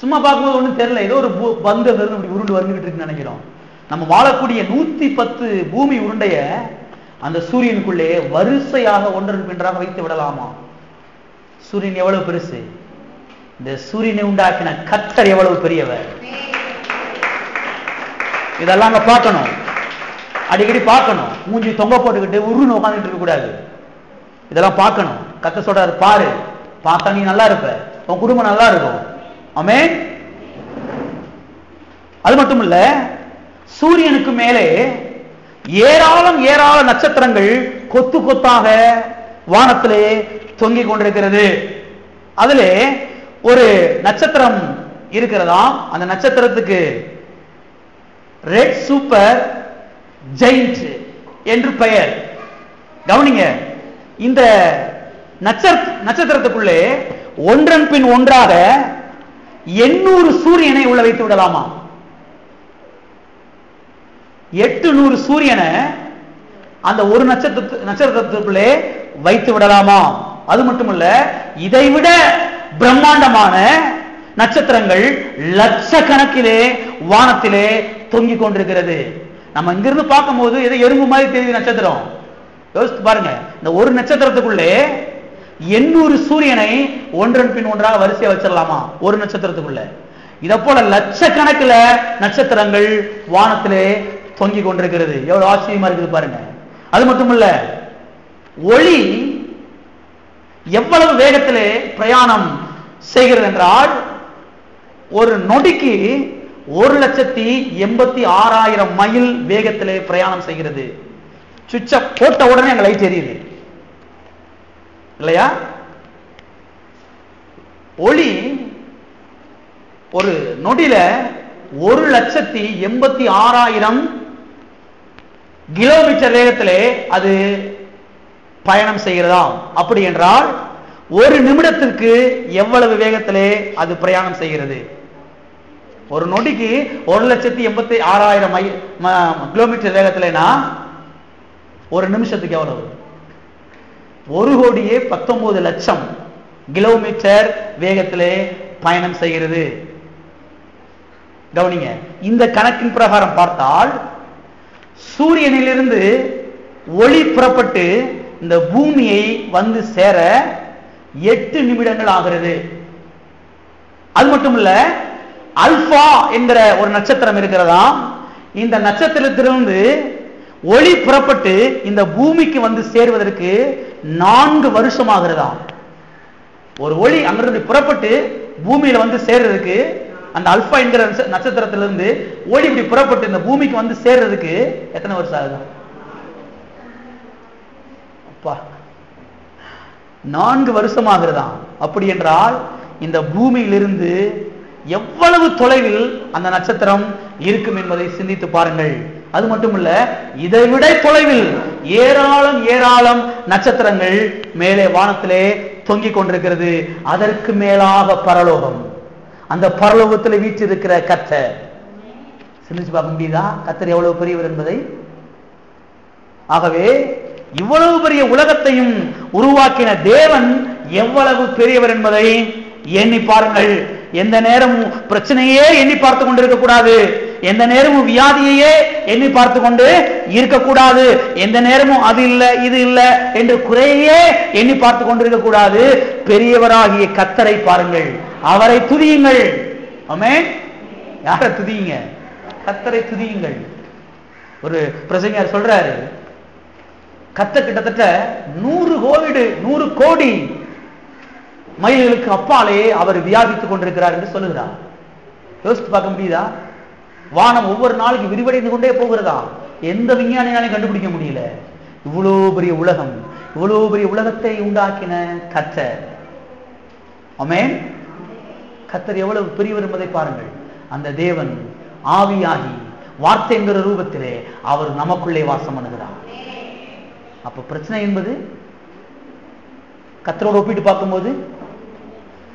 சும்மா பார்க்கும்போது ஒண்ணும் தெரியல, ஏதோ ஒரு பந்து இப்படி உருண்டு வந்துகிட்டு இருக்குன்னு நினைக்கிறோம். நம்ம வாழக்கூடிய 110 பூமி உருண்டைய அந்த சூரியனுக்குள்ளே வரிசையாக ஒன்றன் பின்றாக வைத்து விடலாமா? சூரியன் எவ்வளவு பெருசு! இந்த சூரியனை உண்டாக்கின கர்த்தர் எவ்வளவு பெரியவர்! இதெல்லாம் பார்க்கணும், அடிக்கடி பார்க்கணும். மூஞ்சி தொங்க போட்டுக்கிட்டு உருன்னு உட்காந்துட்டு இருக்க கூடாது. இதெல்லாம் பார்க்கணும். கர்த்தர் சொல்றாரு, பாரு, பார்த்தா நீ நல்லா இருப்ப, உன் குடும்பம் நல்லா இருக்கும். ஆமென். அது மட்டும் இல்ல, சூரியனுக்கு மேலே ஏராளம் ஏராள நட்சத்திரங்கள் கொத்து கொத்தாக வானத்திலே தொங்கிக் கொண்டிருக்கிறது. அதிலே ஒரு நட்சத்திரம் இருக்கிறதாம். அந்த நட்சத்திரத்துக்கு ரெட் சூப்பர் ஜெயிண்ட் என்று பெயர். கவனிங்க, இந்த நட்சத்திரத்துக்குள்ளே ஒன்றன் பின் ஒன்றாக 800 சூரியனை உள்ள வைத்து விடலாமா? 800 சூரியனை அந்த ஒரு நட்சத்திரத்துக்குள்ளே வைத்து விடலாமா? அது மட்டுமல்ல, இதைவிட பிரம்மாண்டமான நட்சத்திரங்கள் லட்சக்கணக்கிலே வானத்திலே தொங்கிக் கொண்டிருக்கிறது. நம்ம இங்கிருந்து பார்க்கும் போது ஏதோ எறும்பு மாதிரி தெரியுது நட்சத்திரம். யோசித்து பாருங்க, இந்த ஒரு நட்சத்திரத்துக்குள்ளே 800 சூரியனை ஒன்றன் பின் ஒன்றாக வரிசையா வச்சிடலாமா? ஒரு நட்சத்திரத்துக்குள்ள. இதை போல லட்சக்கணக்கில் நட்சத்திரங்கள் வானத்திலே தொங்கிக் கொண்டிருக்கிறது. எவ்வளவு ஆச்சரியமா இருக்குது பாருங்க. அது மட்டுமல்ல, ஒளி எவ்வளவு வேகத்திலே பிரயாணம் செய்கிறது என்றால், ஒரு நொடிக்கு 1,86,000 மைல் வேகத்திலே பிரயாணம் செய்கிறது. சுவிட்ச போட்ட உடனே அங்க லைட் எரியுது இல்லையா? ஒளி ஒரு நொடியில 1,86,000 கிலோமீட்டர் வேகத்திலே அது பயணம் செய்கிறதாம். அப்படி என்றால் ஒரு நிமிடத்திற்கு எவ்வளவு வேகத்திலே அது பிரயாணம் செய்கிறது? ஒரு நொடிக்கு 1,86,000 கிலோமீட்டர் வேகத்திலேனா ஒரு நிமிஷத்துக்கு எவ்வளவு? 1,19,00,000 கிலோமீட்டர் வேகத்திலே பயணம் செய்கிறது. கவனிங்க, இந்த கணக்கின் பிரகாரம் பார்த்தால் சூரியனிலிருந்து ஒளி புறப்பட்டு இந்த பூமியை வந்து சேர 8 நிமிடங்கள் ஆகிறது. அது மட்டும் இல்ல, அல்பா என்கிற ஒரு நட்சத்திரம் இருக்கிறதா, இந்த நட்சத்திரத்திலிருந்து ஒளி புறப்பட்டு இந்த பூமிக்கு வந்து சேருவதற்கு 4 வருஷம் ஆகிறதா. ஒரு ஒளி அங்கிருந்து புறப்பட்டு பூமியில வந்து சேர்றதுக்கு, அந்த அல்பா என்கிற நட்சத்திரத்திலிருந்து ஒளி இப்படி புறப்பட்டு இந்த பூமிக்கு வந்து சேர்றதுக்கு எத்தனை வருஷம் ஆகுதா? அப்பா, 4 வருஷம் ஆகிறதா. அப்படி என்றால் இந்த பூமியிலிருந்து எவ்வளவு தொலைவில் அந்த நட்சத்திரம் இருக்கும் என்பதை சிந்தித்து பாருங்கள். அது மட்டுமல்ல, இதைவிட தொலைவில் ஏராளம் ஏராளம் நட்சத்திரங்கள் மேலே வானத்திலே தொங்கிக் கொண்டிருக்கிறது. அதற்கு மேலாக பரலோகம், அந்த பரலோகத்தில் வீற்றிருக்கிற கர்த்தர். சிந்திச்சு பார்க்க முடியுதா கர்த்தர் எவ்வளவு பெரியவர் என்பதை? ஆகவே இவ்வளவு பெரிய உலகத்தையும் உருவாக்கின தேவன் எவ்வளவு பெரியவர் என்பதை எண்ணி பாருங்கள். எந்த நேரமும் பிரச்சனையே எண்ணி பார்த்து கொண்டு இருக்கக்கூடாது. எந்த நேரமும் வியாதியையே எண்ணி பார்த்து கொண்டு இருக்கக்கூடாது. எந்த நேரமும் அது இல்லை இது இல்லை என்று குறையே எண்ணி பார்த்து கொண்டு இருக்கக்கூடாது. பெரியவராகிய கர்த்தரை பாருங்கள், அவரை துதியுங்கள். ஆமென். யாரை துதியுங்க? கர்த்தரை துதியுங்கள். ஒரு பிரசங்கியார் சொல்றாரு, கர்த்தர் கிட்டத்தட்ட 100 கோடி மைல்களுக்கு அப்பாலே அவர் வியாபித்துக் கொண்டிருக்கிறார் என்று சொல்லுகிறார். யோசித்து பார்க்க முடியுதா? வானம் ஒவ்வொரு நாளைக்கு விரிவடைந்து கொண்டே போகிறதா. எந்த விஞ்ஞானியாலையும் கண்டுபிடிக்க முடியல. இவ்வளோ பெரிய உலகம், இவ்வளோ பெரிய உலகத்தை உண்டாக்கின கர்த்தர். ஆமென். கர்த்தர் எவ்வளவு பெரியவர் என்பதை பாருங்கள். அந்த தேவன் ஆவியாகி வார்த்தை என்கிற ரூபத்திலே அவர் நமக்குள்ளே வாசம் பண்ணுகிறார். அப்ப பிரச்சனை என்பது கர்த்தரோடு ஒப்பிட்டு பார்க்கும்போது,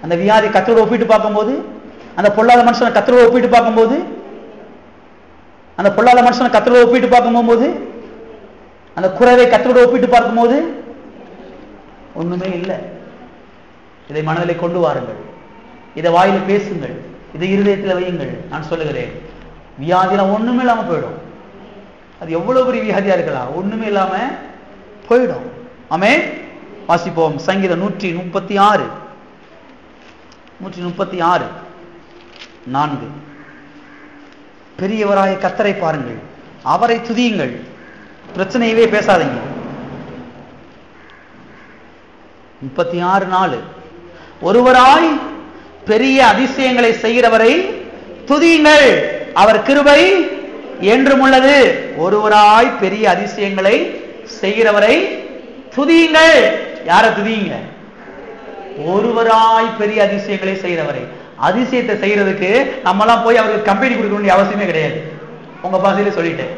அந்த வியாதி கர்த்தரோடு ஒப்பிட்டு பார்க்கும்போது, அந்த பொல்லாத மனுஷனை கர்த்தரோடு ஒப்பிட்டு பார்க்கும்போது, அந்த பொல்லாத மனுஷனை கர்த்தரோடு ஒப்பிட்டு பார்க்கும்போது, அந்த குறைவை கர்த்தரோடு ஒப்பிட்டு பார்க்கும்போது ஒண்ணுமே இல்லை. இதை மனதிலே கொண்டு வாருங்கள், இதை வாயில பேசுங்கள், இதை இருதயத்தில் வையுங்கள். நான் சொல்லுகிறேன், வியாதிலாம் ஒண்ணுமே இல்லாம போயிடும். அது எவ்வளவு பெரிய வியாதியா இருக்கலாம், ஒண்ணுமே இல்லாம போயிடும். ஆமென். வாசிப்போம். சங்கீதம் 136 4. பெரியவராய கர்த்தரை பாருங்கள், அவரை துதியுங்கள், பிரச்சனையவே பேசாதீங்க. 36:4 ஒருவராய் பெரிய அதிசயங்களை செய்கிறவரை துதியுங்கள், அவர் கிருபை என்றும் உள்ளது. ஒருவராய் பெரிய அதிசயங்களை செய்கிறவரை துதியுங்கள். யாரை துதியுங்க? ஒருவராய் பெரிய அதிசயங்களை செய்கிறவரை. அதிசயத்தை செய்யறதுக்கு நம்மலாம் போய் அவருக்கு கம்பெனி கொடுக்க வேண்டிய அவசியமே கிடையாது. உங்க பாசையில சொல்லிட்டேன்.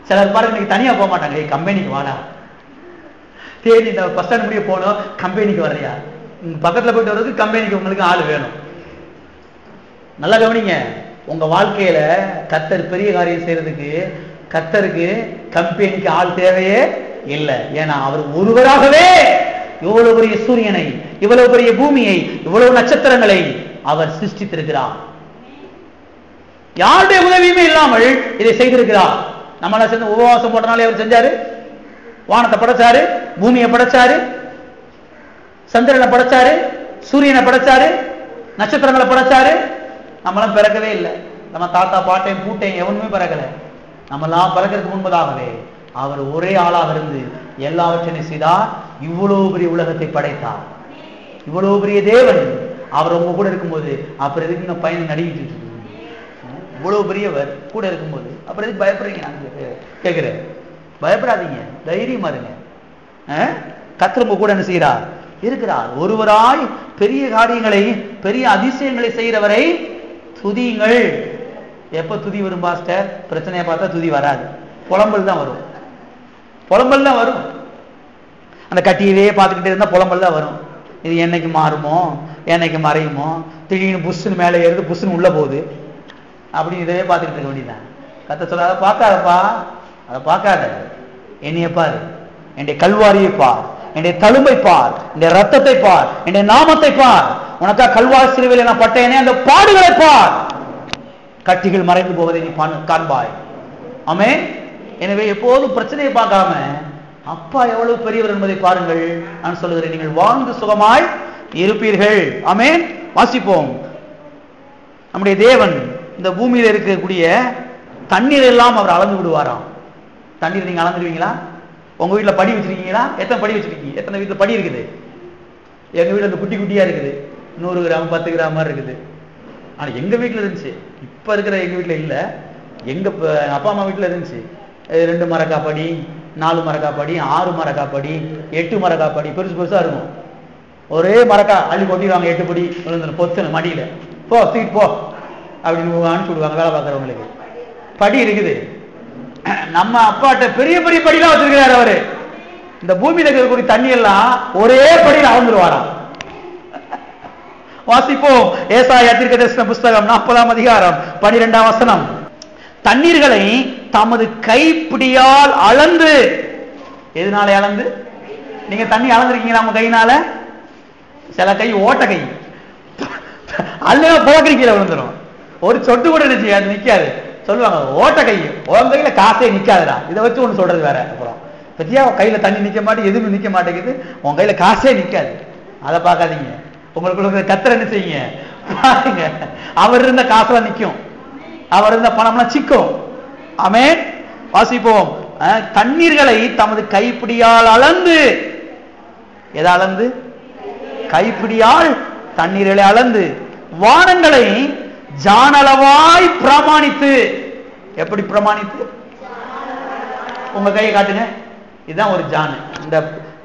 சிலர் பாருங்க, இன்னைக்கு தனியா போக மாட்டாங்க. கம்பெனிக்கு வாடா, தேடி இந்த பஸ் ஸ்டாண்ட் முடிய போனோம், கம்பெனிக்கு வரையா, பக்கத்துல போயிட்டு வர்றதுக்கு கம்பெனிக்கு உங்களுக்கு ஆள் வேணும். நல்லா கவனிங்க, உங்க வாழ்க்கையில கர்த்தர் பெரிய காரியம் செய்யறதுக்கு கர்த்தருக்கு கம்பெனிக்கு ஆள் தேவையே இல்லை. ஏன்னா அவர் ஒருவராகவே இவ்வளவு பெரிய சூரியனை, இவ்வளவு பெரிய பூமியை, இவ்வளவு நட்சத்திரங்களை அவர் சிருஷ்டித்திருக்கிறார். யாருடைய உதவியுமே இல்லாமல் இதை செய்திருக்கிறார். நம்மள சேர்ந்து உபவாசம் போட்டனாலே அவர் செஞ்சாரு. வானத்தை படைச்சாரு, பூமியை படைச்சாரு, சந்திரனை படைச்சாரு, சூரியனை படைச்சாரு, நட்சத்திரங்களை படைச்சாரு. நம்மளாம் பிறக்கவே இல்லை. நம்ம தாத்தா பாட்டையும் பூட்டையும் எவனுமே பிறக்கல. நம்மெல்லாம் பிறக்கிறதுக்கு முன்பதாகவே அவர் ஒரே ஆளாக இருந்து எல்லாவற்றையும் செய்தார். இவ்வளவு பெரிய உலகத்தை படைத்தார். இவ்வளவு பெரிய தேவன் அவர் உங்க கூட இருக்கும்போது அப்புறம் எதுக்கு இந்த பையன் நடிக்கிட்டு இருக்கு? இவ்வளவு பெரியவர் கூட இருக்கும்போது அப்புறம் எதுக்கு பயப்படுறீங்க? நான் கேட்கிறேன். பயப்படாதீங்க, தைரியமா இருங்க. கர்த்தர் உங்க கூட என்ன செய்கிறார்? இருக்கிறார். ஒருவராய் பெரிய காரியங்களை, பெரிய அதிசயங்களை செய்கிறவரை துதியுங்கள். எப்ப துதி வரும் பாஸ்டர்? பிரச்சனையை பார்த்தா துதி வராது, புலம்பல் தான் வரும். புலம்பல் தான் வரும். அந்த கட்டியவே பார்த்துக்கிட்டே இருந்தா புலம்பல் தான் வரும். இது என்னைக்கு மாறுமோ, என்னைக்கு மறையுமோ, திடீர்னு புஷ்ஷுன்னு மேலே ஏறுது, புஷ்ஷுன்னு உள்ள போகுது, அப்படின்னு இதவே பார்த்துக்கிட்டு இருக்க வேண்டியதான். கர்த்தர் சொல்ல, அதை பார்க்காதப்பா, அதை பார்க்காத, என்னைய பாரு, என்னுடைய கல்வாரியை பார், என்னுடைய தழும்பை பார், என்னுடைய ரத்தத்தை பார், என்னுடைய நாமத்தை பார். உனக்கா கல்வாரி சிலுவையில் நான் பட்டேனே அந்த பாடுகளை பார். கட்டிகள் மறைந்து போவதை நீ காண்பாய். ஆமென். எனவே எப்போதும் பிரச்சனையை பார்க்காம அப்பா எவ்வளவு பெரியவர் என்பதை பாருங்கள். நான் சொல்லுகிறேன், நீங்கள் வாழ்ந்து சுகமாய் இருப்பீர்கள். ஆமென். வாசிப்போம். நம்முடைய தேவன் இந்த பூமியில இருக்கக்கூடிய தண்ணீர் எல்லாம் அவர் அளந்து விடுவாராம். தண்ணீர் நீங்க அளந்துருவீங்களா? உங்க வீட்டுல படி வச்சிருக்கீங்களா? எத்தனை படி வச்சிருக்கீங்க? எத்தனை வீட்டுல படி இருக்குது? எங்க வீட்டுல அந்த குட்டி குட்டியா இருக்குது, 100 கிராம் 10 கிராம் மாதிரி இருக்குது. ஆனா எங்க வீட்டுல இருந்துச்சு, இப்ப இருக்கிற எங்க வீட்டுல இல்ல, எங்க அப்பா அம்மா வீட்டுல இருந்துச்சு. 2 மரக்காப்படி, 4 மரக்காப்படி, 6 மரக்காப்படி, 8 மரக்காப்படி, பெருசு பெருசா இருக்கும். ஒரே மரக்கா அள்ளி கொட்டிடுவாங்க, 8 படி விழுந்துடும் பொத்துன்னு மடியில. போ தூக்கிட்டு போ அப்படின்னு அனுப்பிச்சு விடுவாங்க வேலை பார்க்குறவங்களுக்கு. படி இருக்குது. நம்ம அப்பாட்ட பெரிய பெரிய படிலாம் வச்சிருக்கிறாரு அவரு. இந்த பூமியில இருக்கக்கூடிய தண்ணி எல்லாம் ஒரே படியில் அளந்துருவாராம். வாசிப்போம். ஏசாயா தீர்க்கதரிசன புஸ்தகம் 40ஆம் அதிகாரம் 12ஆம் வசனம். தண்ணீர்களை தமது கைப்பிடியால் அளந்து. எதனால அளந்து? நீங்க தண்ணி அளந்துருக்கீங்களா உங்க கையினால? சில கை ஓட்ட கை, அல்ல போக்கரி கீழே விழுந்துடும். ஒரு சொட்டு கூட இருந்துச்சு அது நிக்காது. சொல்லுவாங்க ஓட்ட கை, உன் கையில காசே நிக்காதுடா. இதை வச்சு ஒண்ணு சொல்றது வேற. அப்புறம் பத்தியா கையில தண்ணி நிக்க மாட்டேங்குது, எதுவுமே நிக்க மாட்டேங்குது, உன் கையில காசே நிக்காது. அதை பார்க்காதீங்க. உங்களுக்கு கத்தர் என்ன செய்யுங்க பாருங்க. அவர் இருந்த காசுலாம் நிக்கும், அவர் இருந்த பணம்லாம் சிக்கும். ஆமென். வாசிப்போம். தண்ணீர்களை தமது கைப்பிடியால் அளந்து. எதை அளந்து? கைப்பிடியால் தண்ணீர்களை அளந்து. வானங்களை ஜானளவாய் பிரமாணித்து. எப்படி பிரமாணித்து? உங்க கையை காட்டுங்க. இதுதான் ஒரு ஜான்.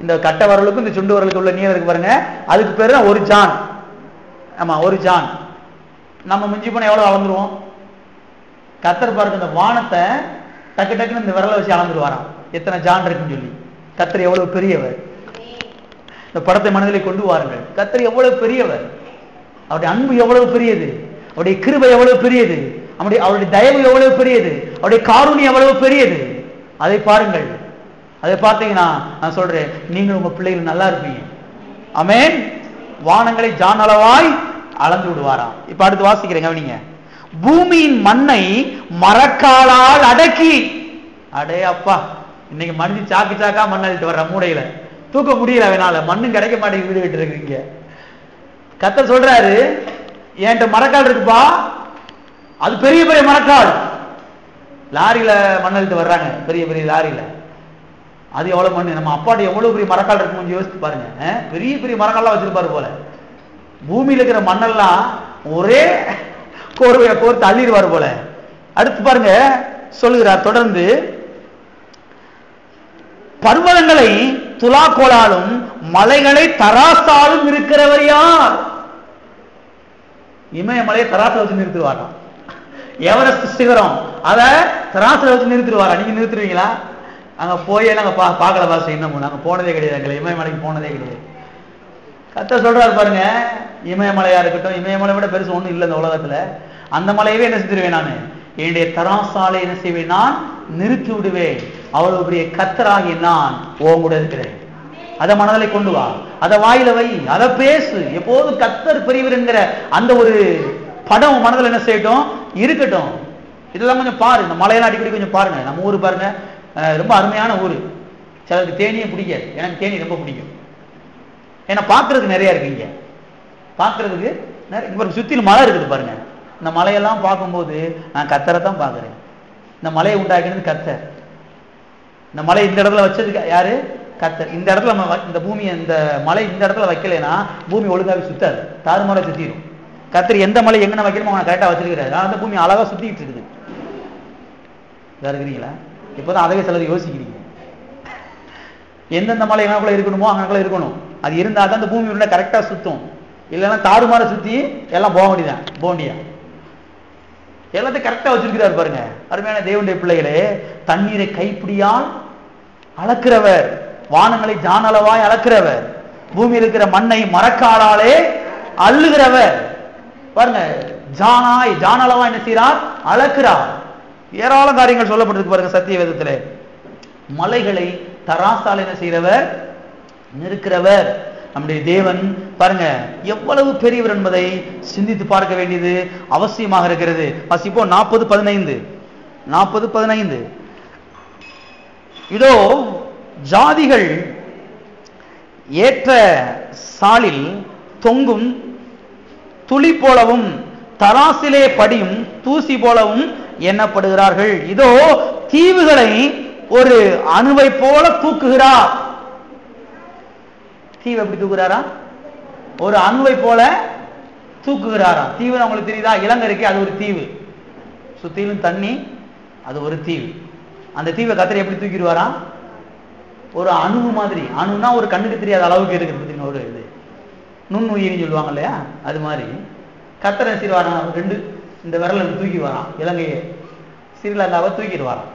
இந்த கட்ட வரலுக்கும் இந்த சுண்டு வரலுக்கு உள்ள நீளம் இருக்கு பாருங்க, அதுக்கு பேரு தான் ஒரு ஜான். ஆமா, ஒரு ஜான். நம்ம மிஞ்சி போன எவ்வளவு அளந்துருவோம்? கத்தர் பாருங்க, இந்த வானத்தை டக்கு டக்குன்னு இந்த விரலை வச்சு அளந்துருவாராம் எத்தனை ஜான் இருக்குன்னு சொல்லி. கத்தர் எவ்வளவு பெரியவர். இந்த படத்தை மனதிலே கொண்டு வாருங்கள். கத்தர் எவ்வளவு பெரியவர், அவருடைய அன்பு எவ்வளவு பெரியது, அவருடைய கிருபை எவ்வளவு பெரியது, அவருடைய தயவு எவ்வளவு பெரியது, அவருடைய காருண்யம் எவ்வளவு பெரியது. அதை பாருங்கள். அதை பார்த்தீங்கன்னா நான் சொல்றேன், நீங்கள் உங்க பிள்ளைகள் நல்லா இருப்பீங்க. ஆமென். வானங்களை ஜான் அளவாய் அளந்து விடுவாராம். இப்ப அடுத்து வாசிக்கிறேன், கவனிங்க. பூமியின் மண்ணை மரக்காலால் அடக்கி. அடே அப்பா, இன்னைக்கு மனுஷன் சாக்கு சாக்கா மண் அள்ளிட்டு வர்ற மூடையில தூக்க முடியல, வேணால மண்ணும் கிடைக்க மாட்டேங்குது, வீடு விட்டு இருக்கீங்க. கர்த்தர் சொல்றாரு, என்கிட்ட மரக்கால் இருக்குப்பா, அது பெரிய பெரிய மரக்கால். லாரியில மண் அள்ளிட்டு வர்றாங்க, பெரிய பெரிய லாரியில. அது எவ்வளவு மண், நம்ம அப்பாட்ட எவ்வளவு பெரிய மரக்கால் இருக்கு கொஞ்சம் யோசித்து பாருங்க. பெரிய பெரிய மரக்கால்லாம் வச்சிருப்பாரு போல. பூமியில இருக்கிற மண்ணெல்லாம் ஒரே கோர்வையை கோர்த்து அள்ளிடுவார் போல. அடுத்து பாருங்க சொல்லுகிறார் தொடர்ந்து, பர்வதங்களை துலாக்கோளாலும் மலைகளை தராசாலும் இருக்கிறவர் யார்? இமயமலையை தராசை வச்சு நிறுத்துவாராம். எவரெஸ்ட் சிகரம் அத தராசை வச்சு நிறுத்துவாரா? நீங்க நிறுத்துவீங்களா? அங்க போயே நாங்க பார்க்கல பாச, இன்னமும் நாங்க போனதே கிடையாது, இமயமலைக்கு போனதே கிடையாது. கர்த்தர் சொல்றாரு பாருங்க, இமயமலையா இருக்கட்டும், இமயமலை விட பெருசு ஒண்ணும் இல்லை இந்த உலகத்துல. அந்த மலையவே என்ன செஞ்சிருவேன் நான், என்னுடைய தராசாலை என்ன செய்வேன், நான் நிறுத்தி விடுவேன். அவ்வளவு பெரிய கர்த்தராகி நான் உன் கூட இருக்கிறேன். அதை மனதிலே கொண்டு வா, அதை வாயில வை, அதை பேசு. எப்போது கர்த்தர் பெரியவர் என்கிற அந்த ஒரு படம் மனதில் என்ன செய்யட்டும், இருக்கட்டும். இதெல்லாம் கொஞ்சம் பாரு, இந்த மலையெல்லாம் அடிக்கடி கொஞ்சம் பாருங்க. நம்ம ஊர் பாருங்க, ரொம்ப அருமையான ஊர். சிலருக்கு தேனியே பிடிக்காது, எனக்கு தேனி ரொம்ப பிடிக்கும். ஏன்னா பார்க்கறதுக்கு நிறைய இருக்கு இங்க, பார்க்கறதுக்கு நிறைய. சுத்திலும் மலை இருக்குது பாருங்க. இந்த மலையெல்லாம் பார்க்கும்போது நான் கர்த்தரை தான் பார்க்கிறேன். இந்த மலையை உண்டாக்கினது கர்த்தர். இந்த மலை இந்த இடத்துல வச்சதுக்கு யாரு? கர்த்தர். இந்த இடத்துல இந்த பூமி, இந்த மலை இந்த இடத்துல வைக்கலைன்னா பூமி ஒழுங்காவே சுத்தாது, தாறுமாற சுத்திடும். கர்த்தர் எந்த மலை எங்கன வைக்கணுமோ அவனை கரெக்டா வச்சிருக்கிறாரு. அந்த பூமி அழகா சுத்திட்டு இருக்குது. இதா இருக்கிறீங்களா? இப்பதான் அதவே சிலர் யோசிக்கிறீங்க. எந்தெந்த மலை எங்கக்குள்ள இருக்கணுமோ அங்கக்குள்ள இருக்கணும். அது இருந்தா தான் அந்த பூமி உள்ள கரெக்டா சுத்தும். இல்லைன்னா தாறுமாற சுத்தி எல்லாம் போக வேண்டியதான், போண்டியா. எல்லாத்தையும் கரெக்டா வச்சிருக்கிறார் பாருங்க. அருமையான தேவனுடைய பிள்ளைகளே, தண்ணீரை கைப்பிடியால் அளக்கிறவர், வானங்களை ஜானளவாய் அளக்கிறவர், பூமியில் இருக்கிற மண்ணை மரக்காலாலே அள்ளுகிறவர். பாருங்க, ஜானளவாய் என்ன செய்கிறார்? அளக்கிறார். ஏராளம் காரியங்கள் சொல்லப்பட்டிருக்கு பாருங்க சத்திய வேதத்திலே. மலைகளை தராசால் என்ன செய்கிறவர்? நிற்கிறவர். நம்முடைய தேவன் பாருங்க எவ்வளவு பெரியவர் என்பதை சிந்தித்து பார்க்க வேண்டியது அவசியமாக இருக்கிறது. வாசிப்போம் 40:15. இதோ ஜாதிகள் ஏற்ற சாலில் தொங்கும் துளி போலவும் தராசிலே படியும் தூசி போலவும் எண்ணப்படுகிறார்கள். இதோ தீவுகளை ஒரு அணுவை போல தூக்குகிறார். தீவு எப்படி தூக்குறாரா? ஒரு அணுவை போல தூக்குகிறாரா. தீவு உங்களுக்கு தெரியுதா? இலங்கை இருக்கே, அது ஒரு தீவு. சுத்திலும் தண்ணி, அது ஒரு தீவு. அந்த தீவை கர்த்தர் எப்படி தூக்கிடுவாரா? ஒரு அணு மாதிரி. அணுனா ஒரு கண்ணுக்கு தெரியாத அளவுக்கு இருக்குது. ஒரு இது நுண்ணுயிரின்னு சொல்லுவாங்க இல்லையா, அது மாதிரி கர்த்தர் என்ன செய்வாராம்? இந்த விரலை தூக்கி வரான். இலங்கையை, ஸ்ரீலங்காவை தூக்கிடுவாராம்.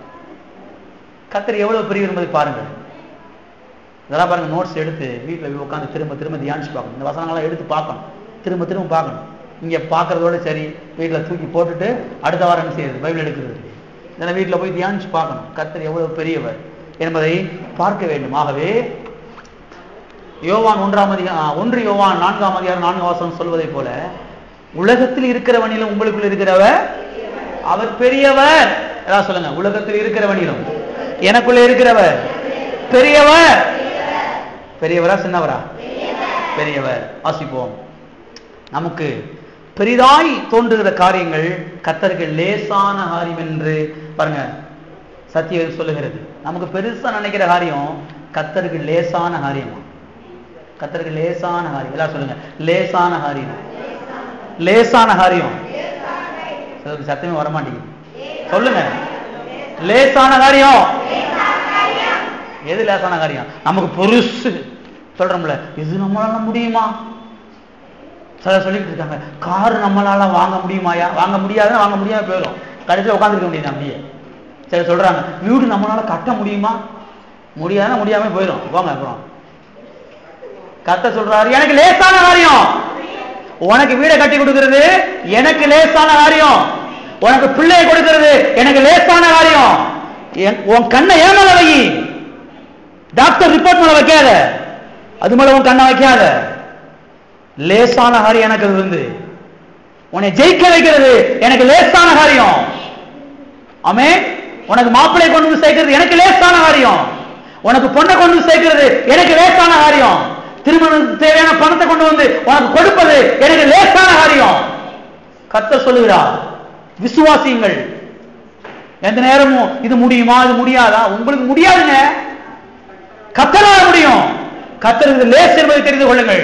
கர்த்தர் எவ்வளவு பெரியவர் என்பதை பாருங்கள். இதெல்லாம் பாருங்க, நோட்ஸ் எடுத்து வீட்டில் போய் உட்காந்து திரும்ப திரும்ப தியானிச்சு பார்க்கணும். இந்த வசனங்கள்லாம் எடுத்து பார்க்கணும், திரும்ப திரும்ப பார்க்கணும். இங்கே பார்க்கறதோட சரி, வீட்டில் தூக்கி போட்டுட்டு அடுத்த வாரம் என்ன செய்யுது? பைபிள் எடுக்கிறது. இதெல்லாம் வீட்டில் போய் தியானிச்சு பார்க்கணும். கர்த்தர் எவ்வளவு பெரியவர் என்பதை பார்க்க வேண்டும். ஆகவே யோவான் 1 யோவான் 4:4 சொல்வதை போல, உலகத்தில் இருக்கிறவனிலும் உங்களுக்குள் இருக்கிறவர் அவர் பெரியவர். ஏதாவது சொல்லுங்க. உலகத்தில் இருக்கிறவனிலும் எனக்குள்ள இருக்கிறவர் பெரியவர். பெரியவரா சின்னவரா? பெரியவர். வாசிப்போம். நமக்கு பெரிதாய் தோன்றுகிற காரியங்கள் கர்த்தருக்கு லேசான காரியம் என்று பாருங்க சத்தியம் சொல்லுகிறது. நமக்கு பெருசா நினைக்கிற காரியம் கர்த்தருக்கு லேசான காரியம். கர்த்தருக்கு லேசான காரியம். எல்லாம் சொல்லுங்க. லேசான காரியம். லேசான காரியம். சத்தியமே வரமாட்டேங்குது. சொல்லுங்க. லேசான காரியம். எது லேசான காரியம்? நமக்கு பெருசு சொல்றோம்ல, இது நம்மளால முடியுமா? சில சொல்லிட்டு இருக்காங்க, கார் நம்மளால வாங்க முடியுமாயா? வாங்க முடியாதுன்னா வாங்க முடியாம போயிடும். கடைசியில் உட்காந்துருக்க முடியாது அப்படியே. சில சொல்றாங்க, வீடு நம்மளால கட்ட முடியுமா? முடியாதுன்னா முடியாம போயிடும். போங்க. அப்புறம் கர்த்தர் சொல்றாரு, எனக்கு லேசான காரியம். உனக்கு வீடை கட்டி கொடுக்கிறது எனக்கு லேசான காரியம். உனக்கு பிள்ளையை கொடுக்கிறது எனக்கு லேசான காரியம். உன் கண்ணை ஏமால வை. டாக்டர் ரிப்போர்ட் மேல வைக்காத, அது மேல உன் கண்ணை வைக்காத. லேசான காரியம் எனக்கு இருந்து உன்னை ஜெயிக்க வைக்கிறது எனக்கு லேசான காரியம். ஆமென். உனக்கு மாப்பிள்ளை கொண்டு வந்து சேர்க்கிறது எனக்கு லேசான காரியம். உனக்கு பொண்ணை கொண்டு வந்து சேர்க்கிறது எனக்கு லேசான காரியம். திருமணத்துக்கு தேவையான பணத்தை கொண்டு வந்து உனக்கு கொடுப்பது எனக்கு லேசான காரியம். கர்த்தர் சொல்லுகிறார், விசுவாசியுங்கள். எந்த நேரமும் இது முடியுமா இது முடியாதா? உங்களுக்கு முடியாதுங்க. கர்த்தரால முடியும். கர்த்தருக்கு லேசு என்பதை தெரிந்து கொள்ளுங்கள்.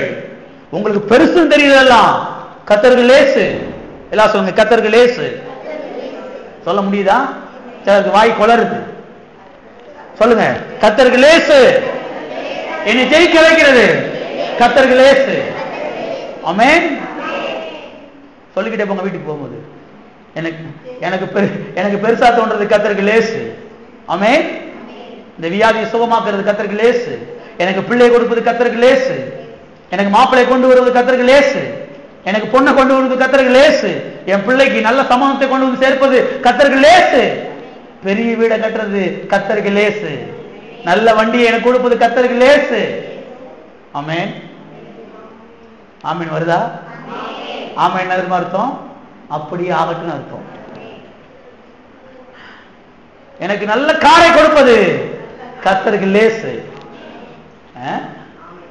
உங்களுக்கு பெருசுன்னு தெரியுதெல்லாம் கர்த்தருக்கு லேசு. எல்லாம் சொல்லுங்க. கர்த்தருக்கு லேசு. சொல்ல முடியுதா? சிலருக்கு வாய் கொளறுது. சொல்லுங்க. கர்த்தருக்கு லேசு. என்னை ஜெயிக்க வைக்கிறது கர்த்தருக்கு லேசு. ஆமென். சொல்லிக்கிட்டே போங்க வீட்டுக்கு போகும்போது. எனக்கு பெருசா தோன்றது கர்த்தருக்கு லேசு. ஆமென். இந்த வியாதியை சுகமாக்குறது கர்த்தருக்கு லேசு. எனக்கு பிள்ளை கொடுப்பது கர்த்தருக்கு லேசு. எனக்கு மாப்பிள்ளை கொண்டு வருவது கர்த்தருக்கு லேசு. எனக்கு பொண்ணை கொண்டு வருவது கர்த்தருக்கு லேசு. என் பிள்ளைக்கு நல்ல சமாதானத்தை கொண்டு வந்து சேர்ப்பது கர்த்தருக்கு லேசு. பெரிய வீடை கட்டுறது கர்த்தருக்கு லேசு. நல்ல வண்டியை எனக்கு கொடுப்பது கர்த்தருக்கு லேசு. ஆமென். ஆமென். வருதா? ஆமென். என்ன அர்த்தம்? அப்படியே ஆகட்டும்னு அர்த்தம். எனக்கு நல்ல காரை கொடுப்பது கர்த்தருக்கு லேசு.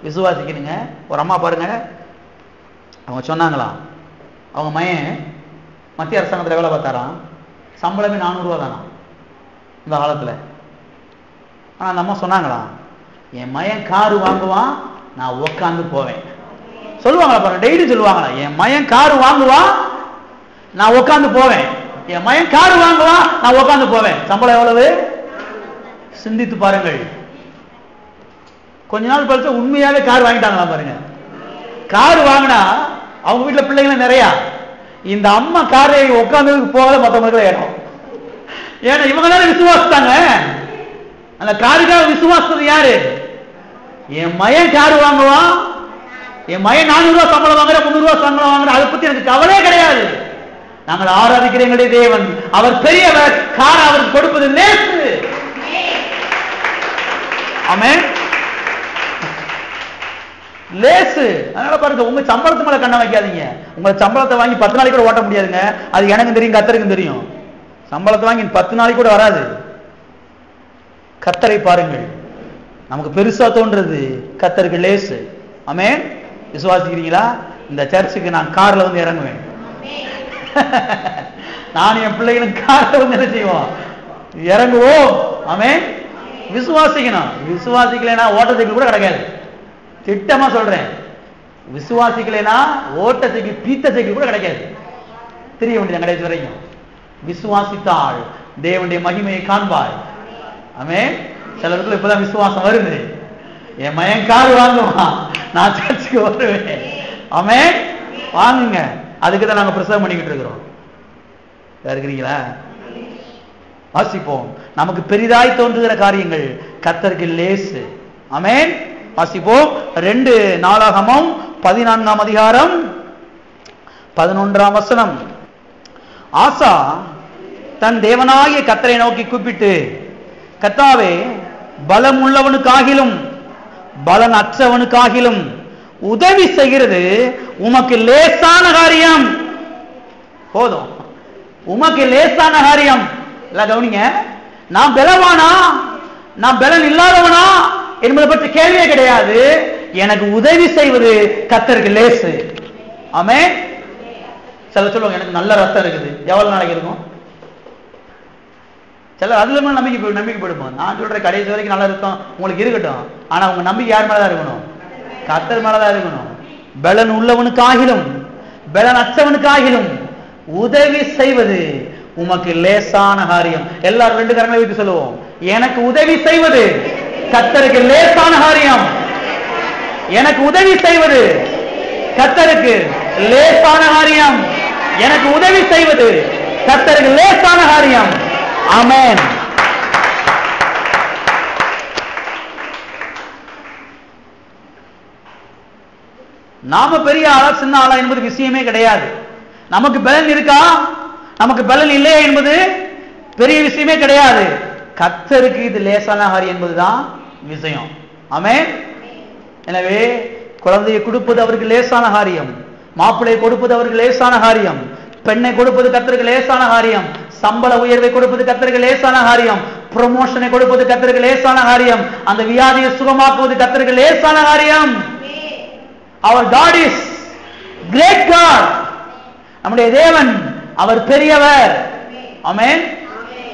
விசுவாசிக்கணுங்க. ஒரு அம்மா பாருங்க, அவங்க சொன்னாங்களாம், அவங்க மயன் மத்திய அரசாங்கத்தில் வேலை பார்த்தாராம். சம்பளமே 400 ரூபா தானா இந்த காலத்துல. ஆனா அந்த அம்மா சொன்னாங்களாம், என் மயன் காரு வாங்குவான், நான் உட்காந்து போவேன். சொல்லுவாங்களா பாருங்க, டெய்லி சொல்லுவாங்களா, என் மயன் காரு வாங்குவான், நான் உட்காந்து போவேன். என் மயன் காரு வாங்குவான், நான் உட்காந்து போவேன். சம்பளம் எவ்வளவு? சிந்தித்து பாருங்கள். கொஞ்ச நாள் கழிச்சு உண்மையாவே கார் வாங்கிட்டாங்களா பாருங்க. கார் வாங்கினா அவங்க வீட்டுல பிள்ளைங்க நிறைய. இந்த அம்மா காரை உட்கார்ந்ததுக்கு போகாத மற்றவங்களுக்கு இடம். ஏன்னா இவங்க தானே விசுவாசித்தாங்க. அந்த காருக்காக விசுவாசது யாரு? என் மயன் காரு வாங்குவான், என் மயன் 400 ரூபாய் சம்பளம் வாங்குற, 300 ரூபாய் சம்பளம் வாங்குற, அதை பத்தி எனக்கு கவலையே கிடையாது. நாங்கள் ஆராதிக்கிற எங்களுடைய தேவன் அவர் பெரியவர். கார் அவருக்கு கொடுப்பது லேசு. ஆமென். லேசு. அதனால பாருங்க, உங்க சம்பளத்து மேல கண்ணை வைக்காதீங்க. உங்க சம்பளத்தை வாங்கி 10 நாளைக்கு கூட ஓட்ட முடியாதுங்க. அது எனக்கு தெரியும், கர்த்தருக்கும் தெரியும். சம்பளத்தை வாங்கி 10 நாளைக்கு கூட வராது. கர்த்தரை பாருங்கள். நமக்கு பெருசா தோன்றது, கர்த்தருக்கு லேசு. ஆமென். விசுவாசிக்கிறீங்களா? இந்த சர்ச்சுக்கு நான் கார்ல வந்து இறங்குவேன். நான் என் பிள்ளைகளும் கார்ல வந்து என்ன செய்வோம்? இறங்குவோம். ஆமென். விசுவாசிக்கணும். விசுவாசிக்கலைன்னா ஓட்டத்துக்கு கூட கிடைக்காது. திட்டமா சொல்றேன். விசுவாசிக்கலைன்னா ஓட்டத்துக்கு பீத்தத்துக்கு கூட கிடைக்காது. தெரிய வேண்டியது கடைசி வரைக்கும். விசுவாசித்தால் தேவனுடைய மகிமையை காண்பாய். ஆமென். சிலருக்குள்ள இப்பதான் விசுவாசம் வருது. என் மயன் கார் வாங்குவான், நான் சர்ச்சுக்கு வருவேன். ஆமென். வாங்குங்க. அதுக்கு தான் நாங்க பிரசவம் பண்ணிக்கிட்டு இருக்கிறோம். இருக்கிறீங்களா? வாசிப்போம். நமக்கு பெரிதாய் தோன்றுகிற காரியங்கள் கர்த்தருக்கு லேசு. ஆமென். வாசிப்போம். 2 நாளாகமம் 14ஆம் அதிகாரம் 11ஆம் வசனம். ஆசா தன் தேவனாகிய கர்த்தரை நோக்கி கூப்பிட்டு, கர்த்தாவே, பலம் உள்ளவனுக்காகிலும் பலன் அற்றவனுக்காகிலும் உதவி செய்கிறது உமக்கு லேசான காரியம். போதும். உமக்கு லேசான காரியம். எல்லாம் கவனிங்க. நான் பலவானா, நான் பலன் இல்லாதவனா என்பதை பற்றி கேள்வியே கிடையாது. எனக்கு உதவி செய்வது கர்த்தருக்கு லேசு. ஆமென். சில சொல்லுவாங்க, எனக்கு நல்ல ரத்தம் இருக்குது. எவ்வளவு நாளைக்கு இருக்கும்? சில அதுல நம்பிக்கை போடுவோம். நான் சொல்றேன், கடைசி வரைக்கும் நல்ல ரத்தம் உங்களுக்கு இருக்கட்டும். ஆனா உங்க நம்பிக்கை யார் மேலதான் இருக்கணும்? கர்த்தர் மேலதான் இருக்கணும். பலன் உள்ளவனுக்காகிலும் பலன் அற்றவனுக்காகிலும் உதவி செய்வது உமக்கு லேசான காரியம். எல்லாரும் 2 கரங்களை வைத்து சொல்லுவோம், எனக்கு உதவி செய்வது கர்த்தருக்கு லேசான காரியம். எனக்கு உதவி செய்வது கர்த்தருக்கு லேசான காரியம். எனக்கு உதவி செய்வது கர்த்தருக்கு லேசான காரியம். ஆமென். நாம பெரிய ஆளா சின்ன ஆளா என்பது விஷயமே கிடையாது. நமக்கு பலன் இருக்கா, நமக்கு பலன் இல்லையா என்பது பெரிய விஷயமே கிடையாது. கர்த்தருக்கு இது லேசான காரியம் என்பதுதான் விஷயம். ஆமென். எனவே குழந்தையை கொடுப்பது அவருக்கு லேசான காரியம். மாப்பிள்ளை கொடுப்பது அவருக்கு லேசான காரியம். பெண்ணை கொடுப்பது கர்த்தருக்கு லேசான காரியம். சம்பள உயர்வை கொடுப்பது கர்த்தருக்கு லேசான காரியம். ப்ரமோஷனை கொடுப்பது கர்த்தருக்கு லேசான காரியம். அந்த வியாதியை சுகமாக்குவது கர்த்தருக்கு லேசான காரியம். Our God is great God. நம்முடைய தேவன் அவர் பெரியவர். ஆமென்.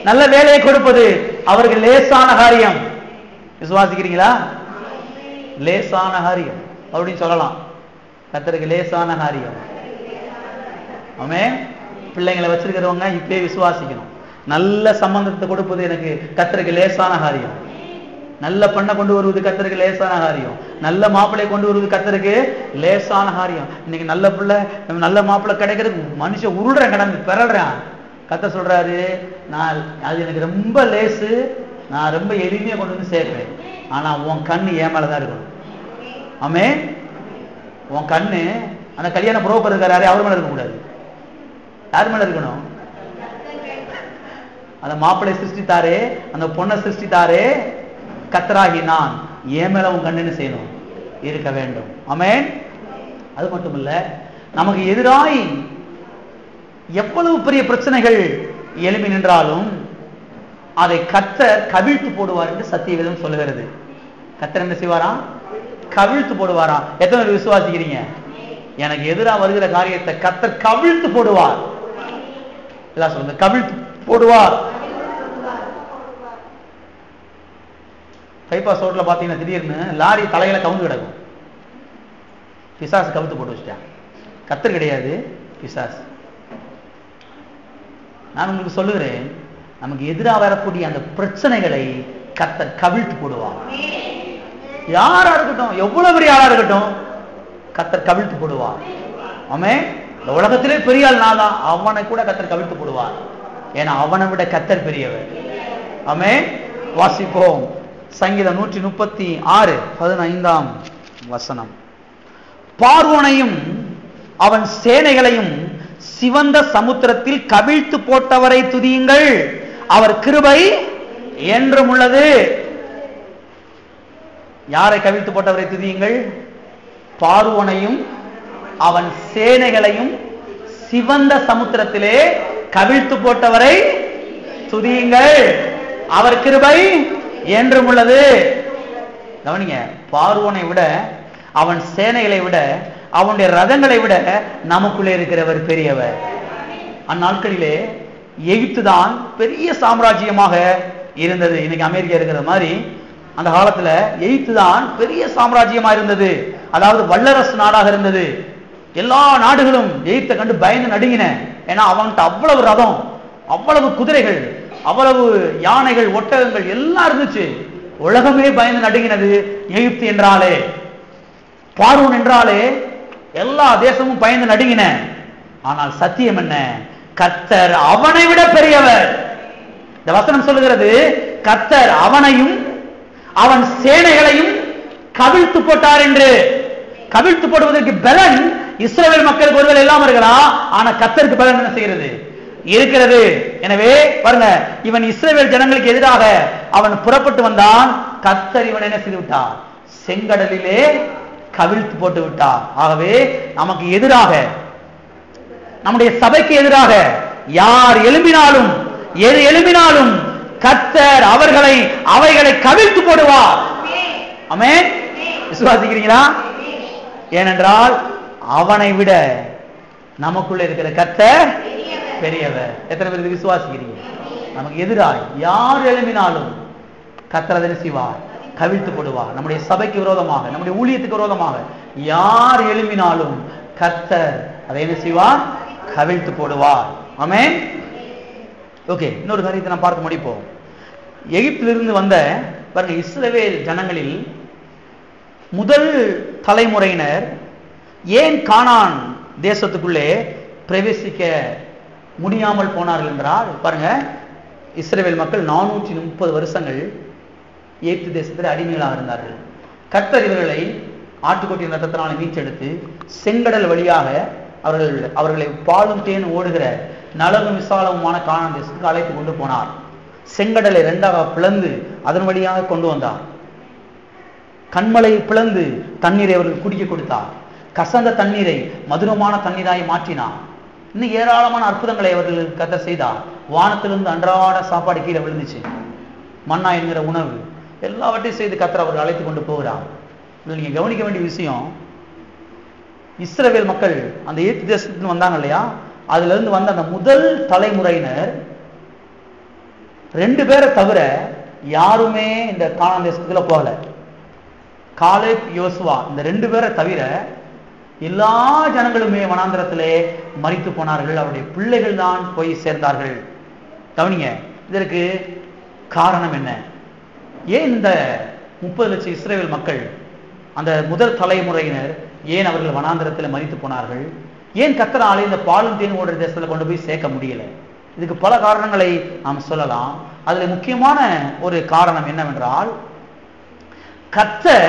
நல்ல வேலையை கொடுப்பது அவருக்கு லேசான காரியம். விசுவாசிக்கிறீங்களா? லேசான காரியம் அப்படின்னு சொல்லலாம். கர்த்தருக்கு லேசான காரியம். ஆமென். பிள்ளைங்களை வச்சிருக்கிறவங்க இப்பவே விசுவாசிக்கணும். நல்ல சம்பந்தத்தை கொடுப்பது எனக்கு கர்த்தருக்கு லேசான காரியம். நல்ல பண்ண கொண்டு வருவது கர்த்தருக்கு லேசான காரியம். நல்ல மாப்பிள்ளை கொண்டு வருவது கர்த்தருக்கு லேசான காரியம். இன்னைக்கு நல்ல பிள்ளை, நல்ல மாப்பிள்ளை கிடைக்கிறது மனுஷன் உருள்றேன், கடந்து பிறல்றான். கர்த்தர் சொல்றாரு, நான் அது எனக்கு ரொம்ப லேசு, நான் ரொம்ப எளிமையா கொண்டு வந்து சேர்ப்பேன். ஆனா உன் கண்ணு ஏன் மேலதான் இருக்கணும். ஆமென். உன் கண்ணு அந்த கல்யாண புரோக்கர் இருக்காரு, அவர் மேல இருக்க கூடாது. யார் மேல இருக்கணும்? அந்த மாப்பிள்ளை சிருஷ்டித்தாரே, அந்த பொண்ணை சிருஷ்டித்தாரே கர்த்தராகி நான், ஏன் மேல உன் கண்ணு செய்யணும், இருக்க வேண்டும். ஆமென். அது மட்டும் இல்ல, நமக்கு எதிராய் எவ்வளவு பெரிய பிரச்சனைகள் எழுப்பி நின்றாலும் அதை கர்த்தர் கவிழ்த்து போடுவார் என்று சத்தியவேதம் சொல்லுகிறது. கர்த்தர் என்ன செய்வாராம்? கவிழ்த்து போடுவாராம். எத்தனை பேர் விசுவாசிக்கிறீங்க? எனக்கு எதிராக வருகிற காரியத்தை கர்த்தர் கவிழ்த்து போடுவார். எல்லாம் சொல்லுங்க, கவிழ்த்து போடுவார். பைபாஸ் ரோட்ல பாத்தீங்கன்னா திடீர்னு லாரி தலையில கவுந்து கிடக்கும். பிசாசு கவிழ்த்து போட்டு வச்சுட்டான். கர்த்தர் கிடையாது, பிசாசு. நான் உங்களுக்கு சொல்லுகிறேன், நமக்கு எதிராக வரக்கூடிய அந்த பிரச்சனைகளை கர்த்தர் கவிழ்த்து போடுவார். யாரா இருக்கட்டும், எவ்வளவு பெரிய ஆளா இருக்கட்டும், கர்த்தர் கவிழ்த்து போடுவார். ஆமென். இந்த உலகத்திலே பெரிய ஆள் நான் தான், அவனை கூட கர்த்தர் கவிழ்த்து போடுவார். ஏன்னா அவனை விட கர்த்தர் பெரியவர். ஆமென். வாசிப்போம். சங்கீதம் 136 15ஆம் வசனம். பார்வோனையும் அவன் சேனைகளையும் சிவந்த சமுத்திரத்தில் கவிழ்த்து போட்டவரை துதியுங்கள், அவர் கிருபை என்றும் உள்ளது. யாரை கவிழ்த்து போட்டவரை துதியுங்கள்? பார்வோனையும் அவன் சேனைகளையும் சிவந்த சமுத்திரத்திலே கவிழ்த்து போட்டவரை துதியுங்கள், அவர் கிருபை என்றும் உள்ளது. கவனிங்க, பார்வோனை விட, அவன் சேனைகளை விட, அவனுடைய ரதங்களை விட நமக்குள்ளே இருக்கிறவர் பெரியவர். அந்நாட்களிலே எகிப்து தான் பெரிய சாம்ராஜ்யமாக இருந்தது. இன்னைக்கு அமெரிக்கா இருக்கிற மாதிரி அந்த காலத்துல எகிப்து தான் பெரிய சாம்ராஜ்யமா இருந்தது. அதாவது வல்லரசு நாடாக இருந்தது. எல்லா நாடுகளும் எகிப்தை கண்டு பயந்து நடுங்கின. ஏன்னா அவன்கிட்ட அவ்வளவு ரதம், அவ்வளவு குதிரைகள், அவ்வளவு யானைகள், ஒட்டகங்கள் எல்லாம் இருந்துச்சு. உலகமே பயந்து நடுங்கினது எகிப்து என்றாலே. பார்வோன் என்றாலே எல்லா தேசமும் பயந்து நடுங்கின. ஆனால் சத்தியம் என்ன? கர்த்தர் அவனை விட பெரியவர். இந்த வசனம் சொல்லுகிறது, கர்த்தர் அவனையும் அவன் சேனைகளையும் கவிழ்த்து போட்டார் என்று. கவிழ்த்து போடுவதற்கு பலன் இஸ்ரவேல் மக்களுக்கு ஒருவேளை எல்லாம் இருக்கலாம், ஆனா கர்த்தருக்கு பலன் என்ன செய்கிறது? இருக்கிறது. எனவே பாருங்க, இவன் இஸ்ரவேல் ஜனங்களுக்கு எதிராக அவன் புறப்பட்டு வந்தான். கர்த்தர் இவன் என்ன செய்து விட்டார்? செங்கடலிலே கவிழ்த்து போட்டு விட்டார். ஆகவே நமக்கு எதிராக, நம்முடைய சபைக்கு எதிராக யார் எழும்பினாலும், எது எழும்பினாலும் கர்த்தர் அவைகளை கவிழ்த்து போடுவார். ஆமென். விசுவாசிக்கிறீங்களா? ஏனென்றால் அவனை விட நமக்குள்ள இருக்கிற கர்த்தர் பெரியவர். எத்தனை பேருக்கு விசுவாசிக்கிறீங்க? நமக்கு எதிராக யார் எழும்பினாலும் கர்த்தர் அதை செய்வார், கவிழ்த்து போடுவார். நம்முடைய சபைக்கு விரோதமாக, நம்முடைய ஊழியத்துக்கு விரோதமாக யார் எழும்பினாலும் கர்த்தர் அதை என்ன செய்வார்? கவிழ்த்து போடுவார். ஆமென். ஓகே, இன்னொரு காரியத்தை நாம் பார்த்து முடிப்போம். எகிப்திலிருந்து வந்த பாருங்க இஸ்ரவேல் ஜனங்களில் முதல் தலைமுறையினர் ஏன் கானான் தேசத்துக்குள்ளே பிரவேசிக்க முடியாமல் போனார்கள் என்றால், பாருங்க, இஸ்ரவேல் மக்கள் 430 வருஷங்கள் எகிப்து தேசத்தில் அடிமைகளாக இருந்தார்கள். கர்த்தர் இவர்களை ஆட்டுக்குட்டியின் ரத்தத்தினால மீட்டெடுத்து செங்கடல் வழியாக அவர்களை பாலும் தேன் ஓடுகிற நலவும் விசாலமுமான கானான் தேசத்துக்கு அழைத்து கொண்டு போனார். செங்கடலை 2ஆக பிளந்து அதன் வழியாக கொண்டு வந்தார். கண்மலை பிளந்து தண்ணீரை அவர்கள் குடிக்க கொடுத்தார். கசந்த தண்ணீரை மதுரமான தண்ணீராய் மாற்றினார். இன்னும் ஏராளமான அற்புதங்களை அவர்கள் கர்த்தர் செய்தார். வானத்திலிருந்து அன்றாட சாப்பாடு கீழே விழுந்துச்சு. மன்னா என்கிற உணவு எல்லாவற்றையும் செய்து கர்த்தர் அவர்கள் அழைத்து கொண்டு போகிறார். நீங்க கவனிக்க வேண்டிய விஷயம், இஸ்ரவேல் மக்கள் அந்த எகிப்து தேசத்துக்கு வந்தாங்க இல்லையா, அதுல இருந்து வந்த அந்த முதல் தலைமுறையினர் 2 பேரை தவிர யாருமே இந்த கானான் தேசத்துக்குள்ள போகல. காலேப், யோசுவா, இந்த 2 பேரை தவிர எல்லா ஜனங்களுமே வனாந்திரத்திலே மரித்து போனார்கள். அவருடைய பிள்ளைகள் தான் போய் சேர்ந்தார்கள். கவனிங்க, இதற்கு காரணம் என்ன? ஏன் இந்த 30 லட்சம் இஸ்ரவேல் மக்கள், அந்த முதல் தலைமுறையினர் ஏன் அவர்கள் வனாந்திரத்தில் மரித்து போனார்கள்? ஏன் கர்த்தராலே இந்த பாலும் தேன் ஓடுற தேசத்தில் கொண்டு போய் சேர்க்க முடியல? இதுக்கு பல காரணங்களை நாம் சொல்லலாம். அதுல முக்கியமான ஒரு காரணம் என்னவென்றால், கர்த்தர்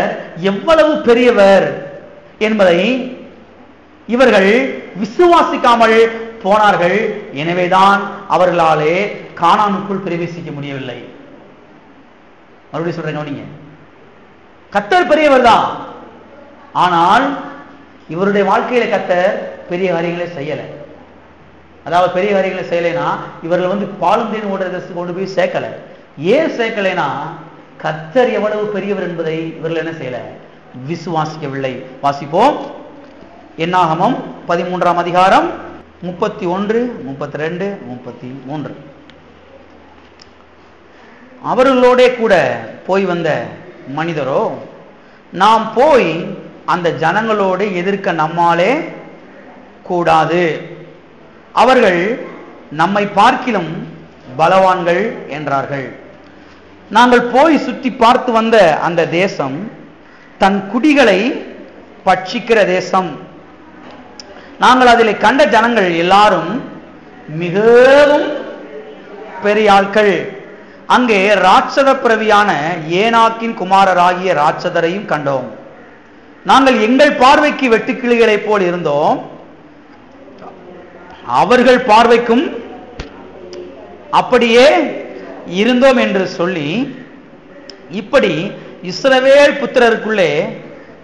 எவ்வளவு பெரியவர் என்பதை இவர்கள் விசுவாசிக்காமல் போனார்கள். எனவேதான் அவர்களாலே கானானுக்குள் பிரவேசிக்க முடியவில்லை. மறுபடியும் சொல்றேன், கவனிங்க, கர்த்தர் பெரியவர் தான், ஆனால் இவருடைய வாழ்க்கையில கர்த்தர் பெரிய காரியங்களை செய்யலை. அதாவது பெரிய காரியங்களை செய்யலைன்னா இவர்கள் பாலும் தேன் ஓடுற தேசத்துக்கு கொண்டு போய் சேர்க்கல. ஏன் சேர்க்கலைன்னா, கர்த்தர் எவ்வளவு பெரியவர் என்பதை இவர்கள் என்ன செய்யல? விசுவாசிக்கவில்லை. வாசிப்போம். என்னாகமம் 13ஆம் அதிகாரம் 31, 32, 33. அவர்களோட கூட போய் வந்த மனிதரோ, நாம் போய் அந்த ஜனங்களோடு எதிர்க்க நம்மாலே கூடாது, அவர்கள் நம்மை பார்க்கிலும் பலவான்கள் என்றார்கள். நாங்கள் போய் சுற்றி பார்த்து வந்த அந்த தேசம் தன் குடிகளை பட்சிக்கிற தேசம். நாங்கள் அதில் கண்ட ஜனங்கள் எல்லாரும் மிகவும் பெரிய ஆட்கள். அங்கே ராட்சத பிறவியான ஏனாக்கின் குமாரராகிய ராட்சதரையும் கண்டோம். நாங்கள் எங்கள் பார்வைக்கு வெட்டுக்கிளிகளை போல் இருந்தோம், அவர்கள் பார்வைக்கும் அப்படியே இருந்தோம் என்று சொல்லி, இப்படி இஸ்ரவேல் புத்திரருக்குள்ளே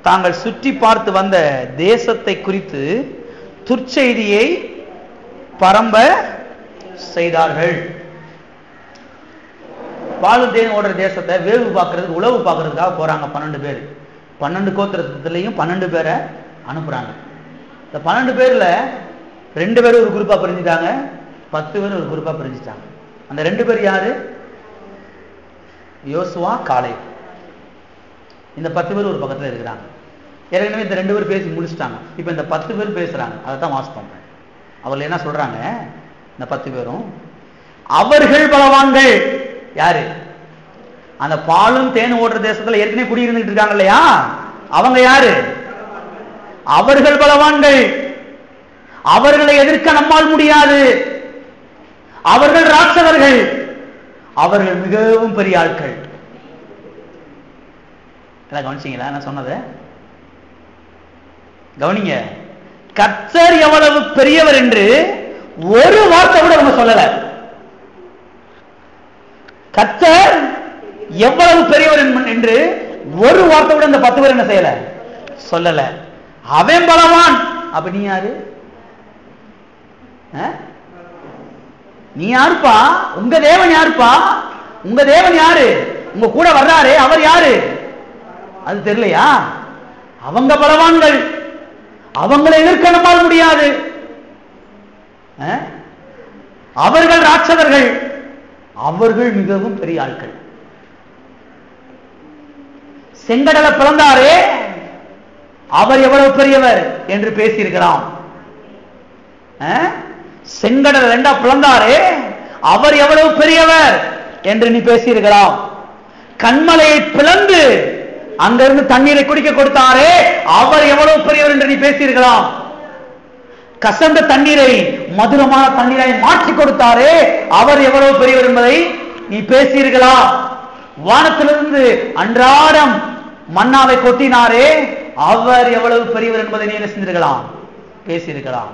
தாங்கள் சுற்றி பார்த்து வந்த தேசத்தை குறித்து துர்ச்செய்தியை பரம்ப செய்தார்கள். பாலும் தேன் ஓடுற தேசத்தை வேவு பார்க்கறதுக்கு, உளவு பார்க்கறதுக்காக போறாங்க 12 பேர். 12 கோத்திரத்திலையும் 12 பேரை அனுப்புறாங்க. இந்த 12 பேர்ல 2 பேர் ஒரு குரூப்பா பிரிஞ்சுட்டாங்க, 10 பேர் ஒரு குரூப்பா பிரிஞ்சுட்டாங்க. அந்த 2 பேர் யாரு? யோசுவா, காலேப். இந்த 10 பேர் ஒரு பக்கத்துல இருக்கிறாங்க. ஏற்கனவே இந்த 2 பேர் பேசி முடிச்சுட்டாங்க. இப்ப இந்த 10 பேர் பேசுறாங்க. அதை தான் வாசிப்போம். அவர்கள் என்ன சொல்றாங்க? இந்த 10 பேரும் அவர்கள் பலவான்கள். யாரு? அந்த பாலும் தேன் ஓடுற தேசத்துல ஏற்கனவே குடியிருந்துட்டு இருக்காங்க இல்லையா, அவங்க யாரு? அவர்கள் பலவான்கள். அவர்களை எதிர்க்க நம்மால் முடியாது. அவர்கள் ராட்சதர்கள். அவர்கள் மிகவும் பெரிய ஆட்கள். கவனிச்சீங்களா நான் சொன்னத? கவனிங்க. கர்த்தர் எவ்வளவு பெரியவர் என்று ஒரு வார்த்தை கூட அவங்க சொல்லல. கர்த்தர் எவ்வளவு பெரியவர் என்று ஒரு வார்த்தை கூட இந்த 10 பேர் என்ன செய்யல, சொல்லல. அவன் பலவான். அப்ப நீ யாரு? நீ யாருப்பா? உங்க தேவன் யாருப்பா? உங்க தேவன் யாரு? உங்க கூட வர்றாரு, அவர் யாரு? அது தெரியலையா? அவங்க பலவான்கள். அவங்களை எதிர்க்க நம்மால் முடியாது. அவர்கள் ராட்சதர்கள். அவர்கள் மிகவும் பெரிய ஆட்கள். செங்கடலை பிளந்தாரே, அவர் எவ்வளவு பெரியவர் என்று பேசியிருக்கலாம். செங்கடல் 2 பிளந்தாரே, அவர் எவ்வளவு பெரியவர் என்று நீ பேசியிருக்கலாம். கண்மலையை பிளந்து அங்கிருந்து தண்ணீரை குடிக்க கொடுத்தாரே, அவர் எவ்வளவு பெரியவர் என்று நீ பேசியிருக்கலாம். கசந்த தண்ணீரை மதுரமான தண்ணீரை மாற்றி கொடுத்தாரே, அவர் எவ்வளவு பெரியவர் என்பதை நீ பேசியிருக்கலாம். வானத்திலிருந்து அன்றாடம் மன்னாவை கொட்டினாரே, அவர் எவ்வளவு பெரியவர் என்பதை நீ என்ன செஞ்சிருக்கலாம், பேசியிருக்கலாம்.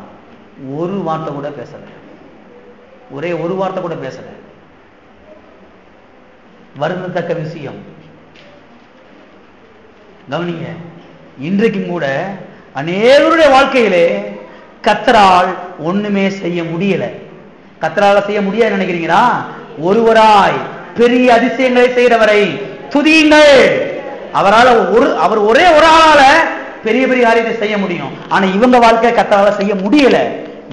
ஒரு வார்த்தை கூட பேசல. ஒரே ஒரு வார்த்தை கூட பேசல. வருந்தத்தக்க விஷயம். கவனிங்க, இன்றைக்கும் கூட அநேகருடைய வாழ்க்கையிலே கர்த்தரால் ஒண்ணுமே செய்ய முடியல. கர்த்தரால செய்ய முடியாது நினைக்கிறீங்களா? ஒருவராய் பெரிய அதிசயங்களை செய்கிறவரை துதியுங்கள். அவர் ஒரே ஒரு ஆளால பெரிய பெரிய காரியத்தை செய்ய முடியும். ஆனா இவங்க வாழ்க்கை கர்த்தரால செய்ய முடியல.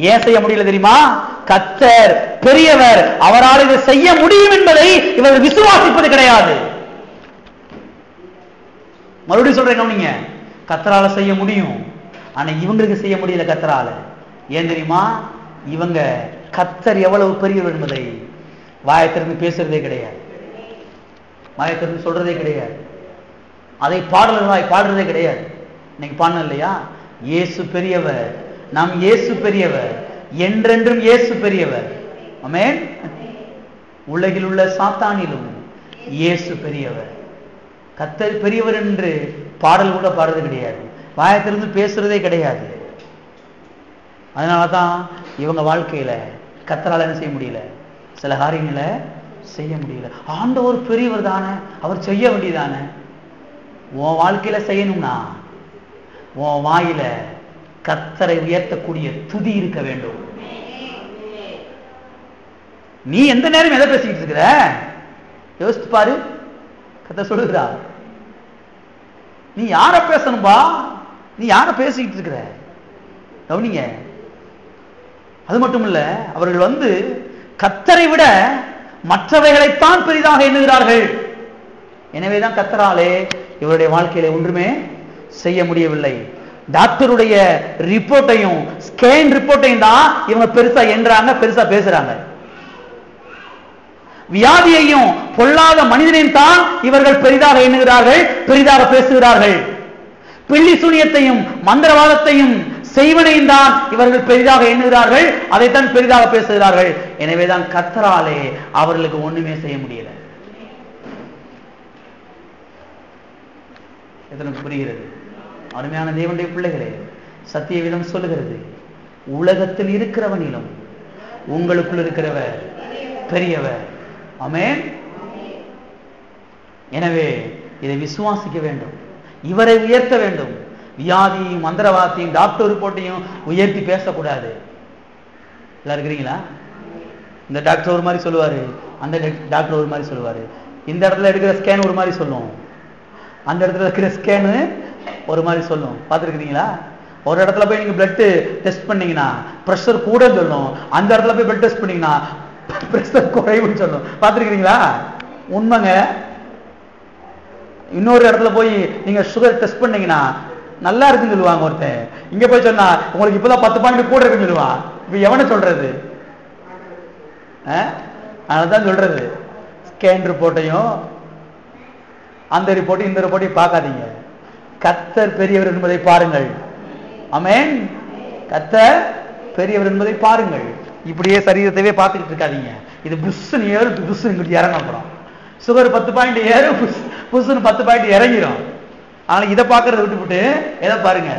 ஏன் செய்ய முடியல தெரியுமா? கர்த்தர் பெரியவர், அவரால் இதை செய்ய முடியும் என்பதை இவர்கள் விசுவாசிப்பது கிடையாது. மறுபடியும் சொல்றேன் கவனிங்க, கர்த்தரால செய்ய முடியும், ஆனா இவங்களுக்கு செய்ய முடியல கர்த்தரால. ஏன் தெரியுமா? இவங்க கர்த்தர் எவ்வளவு பெரியவர் என்பதை வாயத்திலிருந்து பேசுறதே கிடையாது, வாயத்திலிருந்து சொல்றதே கிடையாது, அதை பாடல்களாய் பாடுறதே கிடையாது. இன்னைக்கு பாடணும் இல்லையா? இயேசு பெரியவர், நாம் இயேசு பெரியவர், என்றென்றும் இயேசு பெரியவர். ஆமென். உலகில் உள்ள சாத்தானிலும் இயேசு பெரியவர். கர்த்தர் பெரியவர் என்று பாடல் கூட பாடுறது கிடையாது, வாயத்திலிருந்து பேசுறதே கிடையாது. அதனாலதான் இவங்க வாழ்க்கையில கர்த்தரால என்ன செய்ய முடியல, சில காரியங்களை செய்ய முடியல. ஆண்டவர் பெரியவர் தானே, அவர் செய்ய வேண்டியதானே. உன் வாழ்க்கையில செய்யணும்னா உன் வாயில கர்த்தரை உயர்த்தக்கூடிய துதி இருக்க வேண்டும். நீ எந்த நேரம் எதை பேசிக்கிட்டு இருக்கிற யோசித்து பாரு. கர்த்தர் சொல்லுகிறா, நீ யார பேசணும்பா, நீ யார பேசிக்கிட்டு இருக்கிற? கவனிங்க. அது மட்டும் இல்ல, அவர்கள் கர்த்தரை விட மற்றவைகளைத்தான் பெரிதாக எண்ணுகிறார்கள். எனவேதான் கர்த்தராலே இவருடைய வாழ்க்கையில ஒன்றுமே செய்ய முடியவில்லை. டாக்டருடைய ரிப்போர்ட்டையும் ஸ்கேன் ரிப்போர்ட்டையும் தான் இவங்க பெருசா எண்றாங்க, பெருசா பேசுறாங்க. வியாதியையும் பொல்லாத மனிதனையும் தான் இவர்கள் பெரிதாக எண்ணுகிறார்கள், பெரிதாக பேசுகிறார்கள். பில்லி சூனியத்தையும் மந்திரவாதத்தையும் செய்வனையும் தான் இவர்கள் பெரிதாக எண்ணுகிறார்கள், அதைத்தான் பெரிதாக பேசுகிறார்கள். எனவேதான் கர்த்தராலே அவர்களுக்கு ஒண்ணுமே செய்ய முடியல. எத்தனை புரிகிறது? அருமையான தேவனுடைய பிள்ளைகளே, சத்திய விதம் சொல்லுகிறது, உலகத்தில் இருக்கிறவனிலும் உங்களுக்குள் இருக்கிறவர் பெரியவர். ஆமென். எனவே இதை விசுவாசிக்க வேண்டும். இவரை உயர்த்த வேண்டும். வியாதியும் மந்திரவாதியும் டாக்டர் ரிப்போர்ட்டையும் உயர்த்தி பேசக்கூடாது. எல்லாம் இருக்கிறீங்களா? இந்த டாக்டர் ஒரு மாதிரி சொல்லுவாரு, அந்த டாக்டர் ஒரு மாதிரி சொல்லுவாரு. இந்த இடத்துல எடுக்கிற ஸ்கேன் ஒரு மாதிரி சொல்லும், அந்த இடத்துல இருக்கிற ஸ்கேனு ஒரு மாதிரி சொல்லும். பார்த்துருக்கிறீங்களா? ஒரு இடத்துல போய் நீங்க பிளட் டெஸ்ட் பண்ணீங்கன்னா பிரஷர் கூட சொல்லும், அந்த இடத்துல போய் பிளட் டெஸ்ட் பண்ணீங்கன்னா பிரஷர் குறைவுன்னு சொல்லும். பார்த்துருக்கிறீங்களா? உண்மைங்க. இன்னொரு இடத்துல போய் நீங்க சுகர் டெஸ்ட் பண்ணீங்கன்னா நல்லா இருக்குன்னு சொல்லுவாங்க ஒருத்தன். இங்க போய் சொன்னா உங்களுக்கு இப்பதான் 10 பாயிண்ட் கூட இருக்குன்னு சொல்லுவான். இப்ப எவனை சொல்றது? அதனாலதான் சொல்றது, ஸ்கேன் ரிப்போர்ட்டையும் அந்த ரிப்போர்ட்டையும் இந்த ரிப்போர்ட்டையும் பார்க்காதீங்க. கர்த்தர் பெரியவர் என்பதை பாருங்கள். ஆமென். கர்த்தர் பெரியவர் என்பதை பாருங்கள். இப்படியே சரீரத்தையே பார்த்துக்கிட்டு இருக்காதீங்க. இது புஷ்னு ஏறும், புஷ்னு இங்கிட்டு இறங்கப்படும். சுகர் 10 பாயிண்ட் ஏறும், புஷ்னு 10 பாயிண்ட் இறங்கிடும். ஆனா இதை பார்க்கறத விட்டுவிட்டு எதை பாருங்க?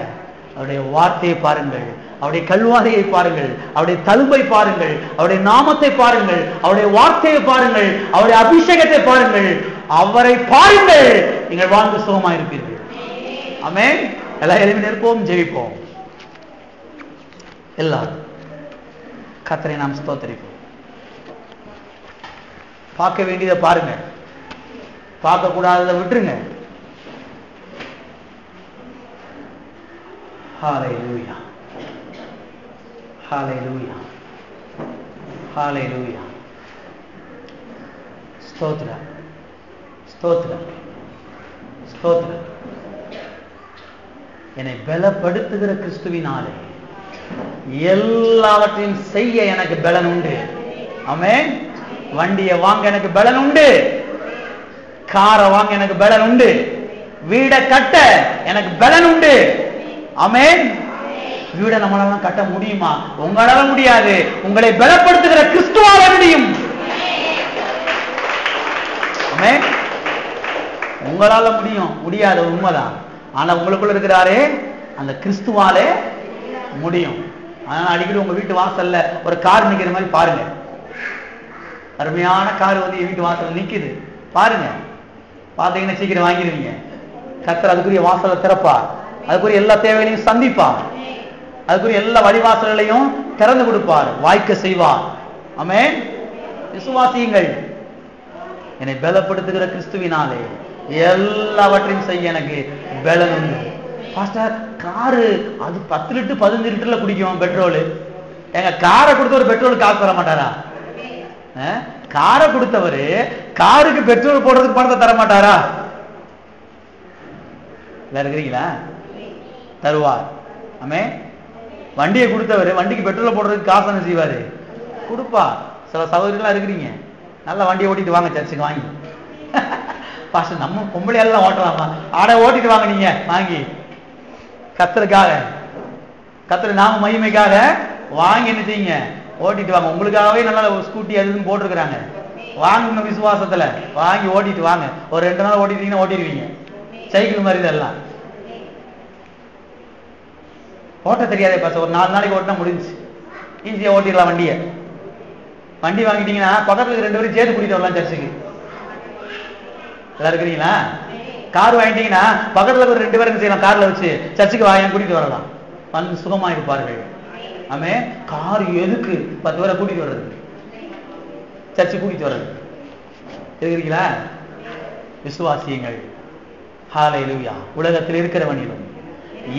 அவருடைய வார்த்தையை பாருங்கள், அவருடைய கல்வாரியை பாருங்கள், அவருடைய தழும்பை பாருங்கள், அவருடைய நாமத்தை பாருங்கள், அவருடைய வார்த்தையை பாருங்கள், அவருடைய அபிஷேகத்தை பாருங்கள். அவரை பாருங்கள், நீங்கள் வாழ்ந்து சுகமாக இருப்பீர்கள். ஆமென். எல்லாம் எழுப்பி நிற்போம், ஜெபிப்போம். எல்லாரும் கர்த்தரை நாம் ஸ்தோத்திரிப்போம். பார்க்க வேண்டியதை பாருங்க, பார்க்க கூடாததை விட்டுருங்க. ஹalleluya, ஹalleluya, ஹalleluya. ஸ்தோத்திரம், ஸ்தோத்திரம், ஸ்தோத்திரம். என்னை பலப்படுத்துகிற கிறிஸ்துவினாலே எல்லாவற்றையும் செய்ய எனக்கு பலன் உண்டு. ஆமென். வண்டியை வாங்க எனக்கு பலன் உண்டு, காரை வாங்க எனக்கு பலன் உண்டு, வீடை கட்ட எனக்கு பலன் உண்டு. ஆமென். வீடை நம்மளால கட்ட முடியுமா? உங்களால முடியாது. உங்களை பலப்படுத்துகிற கிறிஸ்துவால முடியும். ஆமென். உங்களால முடியும், முடியாது உண்மைதான். ஆனா உங்களுக்குள்ள இருக்கிறாரே அந்த கிறிஸ்துவாலே முடியும். அதனால அடிக்கடி உங்க வீட்டு வாசல்ல ஒரு கார் நிக்கிற மாதிரி பாருங்க. அருமையான கார் வந்து வீட்டு வாசல்ல நிக்குது பாருங்க. பாத்தீங்கன்னா சீக்கிரம் வாங்கிடுவீங்க. கர்த்தர் அதுக்குரிய வாசலை திறப்பார், அதுக்குரிய எல்லா தேவைகளையும் சந்திப்பார், அதுக்குரிய எல்லா வழிவாசல்களையும் திறந்து கொடுப்பார், வாய்க்க செய்வார். ஆமென். விசுவாசியுங்கள். என்னை பலப்படுத்துகிற கிறிஸ்துவினாலே எல்லாவற்றையும் செய்ய எனக்கு பலன் உண்டு. பாஸ்டர், காரு அது 10 லிட்டர் 15 லிட்டர்ல குடிக்கும் பெட்ரோல். எங்க காரை கொடுத்த ஒரு பெட்ரோல் காசு தர மாட்டாரா? காரை கொடுத்தவரு காருக்கு பெட்ரோல் போடுறதுக்கு பணத்தை தர மாட்டாரா? இருக்கிறீங்களா? தருவார். ஆமே. வண்டியை கொடுத்தவரு வண்டிக்கு பெட்ரோல் போடுறதுக்கு காசு என்ன செய்வாரு? கொடுப்பார். சில சகோதரிகளா இருக்கிறீங்க, நல்ல வண்டியை ஓட்டிட்டு வாங்க சர்ச்சுக்கு வாங்கி. பாஸ்டர் நம்ம பொம்பளையால ஓட்டலாமா? ஆட ஓட்டிட்டு வாங்க நீங்க வாங்கி, கர்த்தருக்காக, கர்த்தர் நாம மகிமைக்காக வாங்கி என்ன செய்யுங்க, ஓட்டிட்டு வாங்க. உங்களுக்காகவே நல்லா ஸ்கூட்டி அதுன்னு போட்டிருக்கிறாங்க. வாங்க விசுவாசத்துல வாங்கி ஓட்டிட்டு வாங்க. ஒரு 2 நாள் ஓட்டிட்டீங்கன்னா ஓட்டிடுவீங்க. சைக்கிள் மாதிரி இதெல்லாம் ஓட்ட தெரியாதே பாஸ்டர், ஒரு 4 நாளைக்கு ஓட்டினா முடிஞ்சு, ஈஸியா ஓட்டிடலாம் வண்டியை. வண்டி வாங்கிட்டீங்கன்னா பக்கத்துல 2 பேரும் சேர்த்து கூட்டிட்டு வரலாம் சர்ச்சுக்கு. எல்லாம் இருக்கிறீங்களா? கார் வாங்கிட்டீங்கன்னா பக்கத்துல ஒரு 2 பேரும் செய்யலாம், கார்ல வச்சு சர்ச்சுக்கு வாங்க கூட்டிட்டு வரலாம், வந்து சுகமா இருப்பார்கள். ஆமே. கார் எதுக்கு 10 பேரை கூட்டிட்டு வர்றது, சர்ச்சு கூட்டிட்டு வர்றது. இருக்கிறீங்களா? விசுவாசியங்கள். ஹalleluya. உலகத்தில் இருக்கிறவனிலும்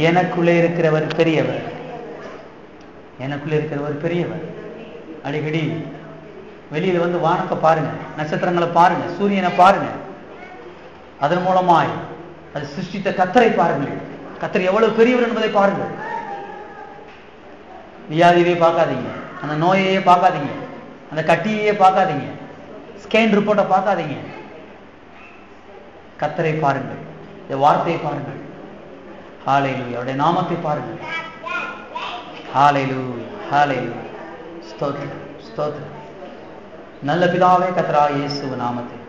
எனக்குள்ளே இருக்கிறவர் பெரியவர், எனக்குள்ளே இருக்கிறவர் பெரியவர். அடிக்கடி வெளியில வந்து வானத்தை பாருங்க, நட்சத்திரங்களை பாருங்க, சூரியனை பாருங்க. அதன் மூலமாய் அது சிருஷ்டித்த கர்த்தரை பாருங்கள். கர்த்தர் எவ்வளவு பெரியவர் என்பதை பாருங்கள். வியாதியே பார்க்காதீங்க, அந்த நோயையே பார்க்காதீங்க, அந்த கட்டியையே பார்க்காதீங்க, ஸ்கேன் ரிப்போர்ட்டை பார்க்காதீங்க. கர்த்தரை பாருங்கள், வார்த்தையை பாருங்கள். ஹalleluya. அவருடைய நாமத்தை பாருங்கள். ஹalleluya, ஹalleluya. ஸ்தோத்திரம், ஸ்தோத்திரம். நல்ல பிதாவே, கர்த்தராகிய இயேசு நாமத்தில்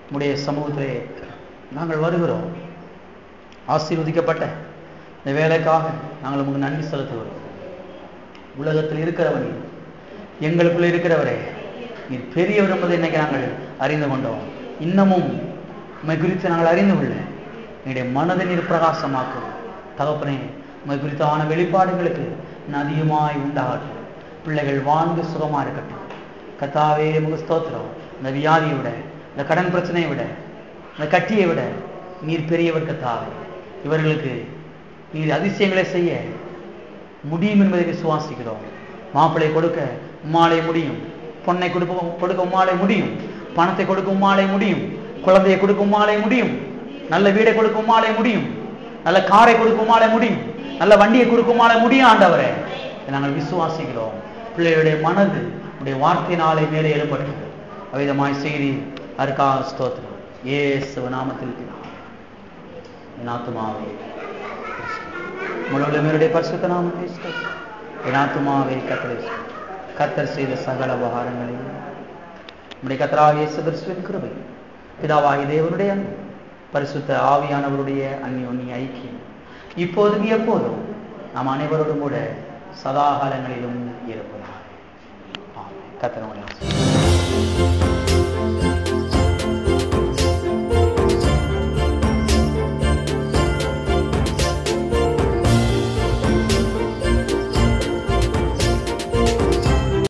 உம்முடைய சமூகத்திலே நாங்கள் வருகிறோம். ஆசீர்வதிக்கப்பட்ட இந்த வேலைக்காக நாங்கள் உங்களுக்கு நன்றி செலுத்துகிறோம். உலகத்தில் இருக்கிறவனே, எங்களுக்குள்ள இருக்கிறவரே, நீர் பெரியவர் என்பதை இன்னைக்கு நாங்கள் அறிந்து கொண்டோம். இன்னமும் உம்மை குறித்து நாங்கள் அறிந்து கொள்ள என்னுடைய மனதை நீர் பிரகாசமாக்கும். தகப்பனே, உமை குறித்தான வெளிப்பாடுகளுக்கு அதிகமாய் உண்டாகட்டும். பிள்ளைகள் வாழ்ந்து சுகமா இருக்கட்டும். கர்த்தாவே, உமக்கு ஸ்தோத்திரம். இந்த வியாதியை விட, இந்த கடன் பிரச்சனையை விட, இந்த கட்டியை விட நீர் பெரியவர் கர்த்தாவே. இவர்களுக்கு நீர் அதிசயங்களை செய்ய முடியும் என்பதை விசுவாசிக்கிறோம். மாப்பிள்ளை கொடுக்க உம்மாலே முடியும். பொண்ணை கொடுக்க உம்மாலே முடியும். பணத்தை கொடுக்க உம்மாலே முடியும். குழந்தையை கொடுக்க உம்மாலே முடியும். நல்ல வீடை கொடுக்க உம்மாலே முடியும். நல்ல காரை கொடுக்க உம்மாலே முடியும். நல்ல வண்டியை கொடுக்க உம்மாலே முடியும். ஆண்டவரே, நாங்கள் விசுவாசிக்கிறோம். பிள்ளைகளுடைய மனது உடைய வார்த்தையினாலே மேலே எழுப்பட்டும். அவ்விதமாய் செய்தி அதற்காக ஸ்தோத்திரம். இயேசு நாமத்தில் என் ஆத்துமாவே முழுவதுமே பரிசுத்த நாமத்தை ஸ்தோத்திரம். என் ஆத்துமாவே கர்த்தர் செய்த சகல உபகாரங்களையும் நம்முடைய கர்த்தராகிய இயேசு கிறிஸ்துவின் கிருபை, பிதாவாகிய தேவனுடைய அன்பு, பரிசுத்த ஆவியானவருடைய அந்யோன்ய ஐக்கியம் இப்போதும் எப்போதும் நாம் அனைவரோடும் கூட சதாகாலங்களிலும் இருப்பதாக. கர்த்தர் உங்களை ஆசீர்வதிப்பார்.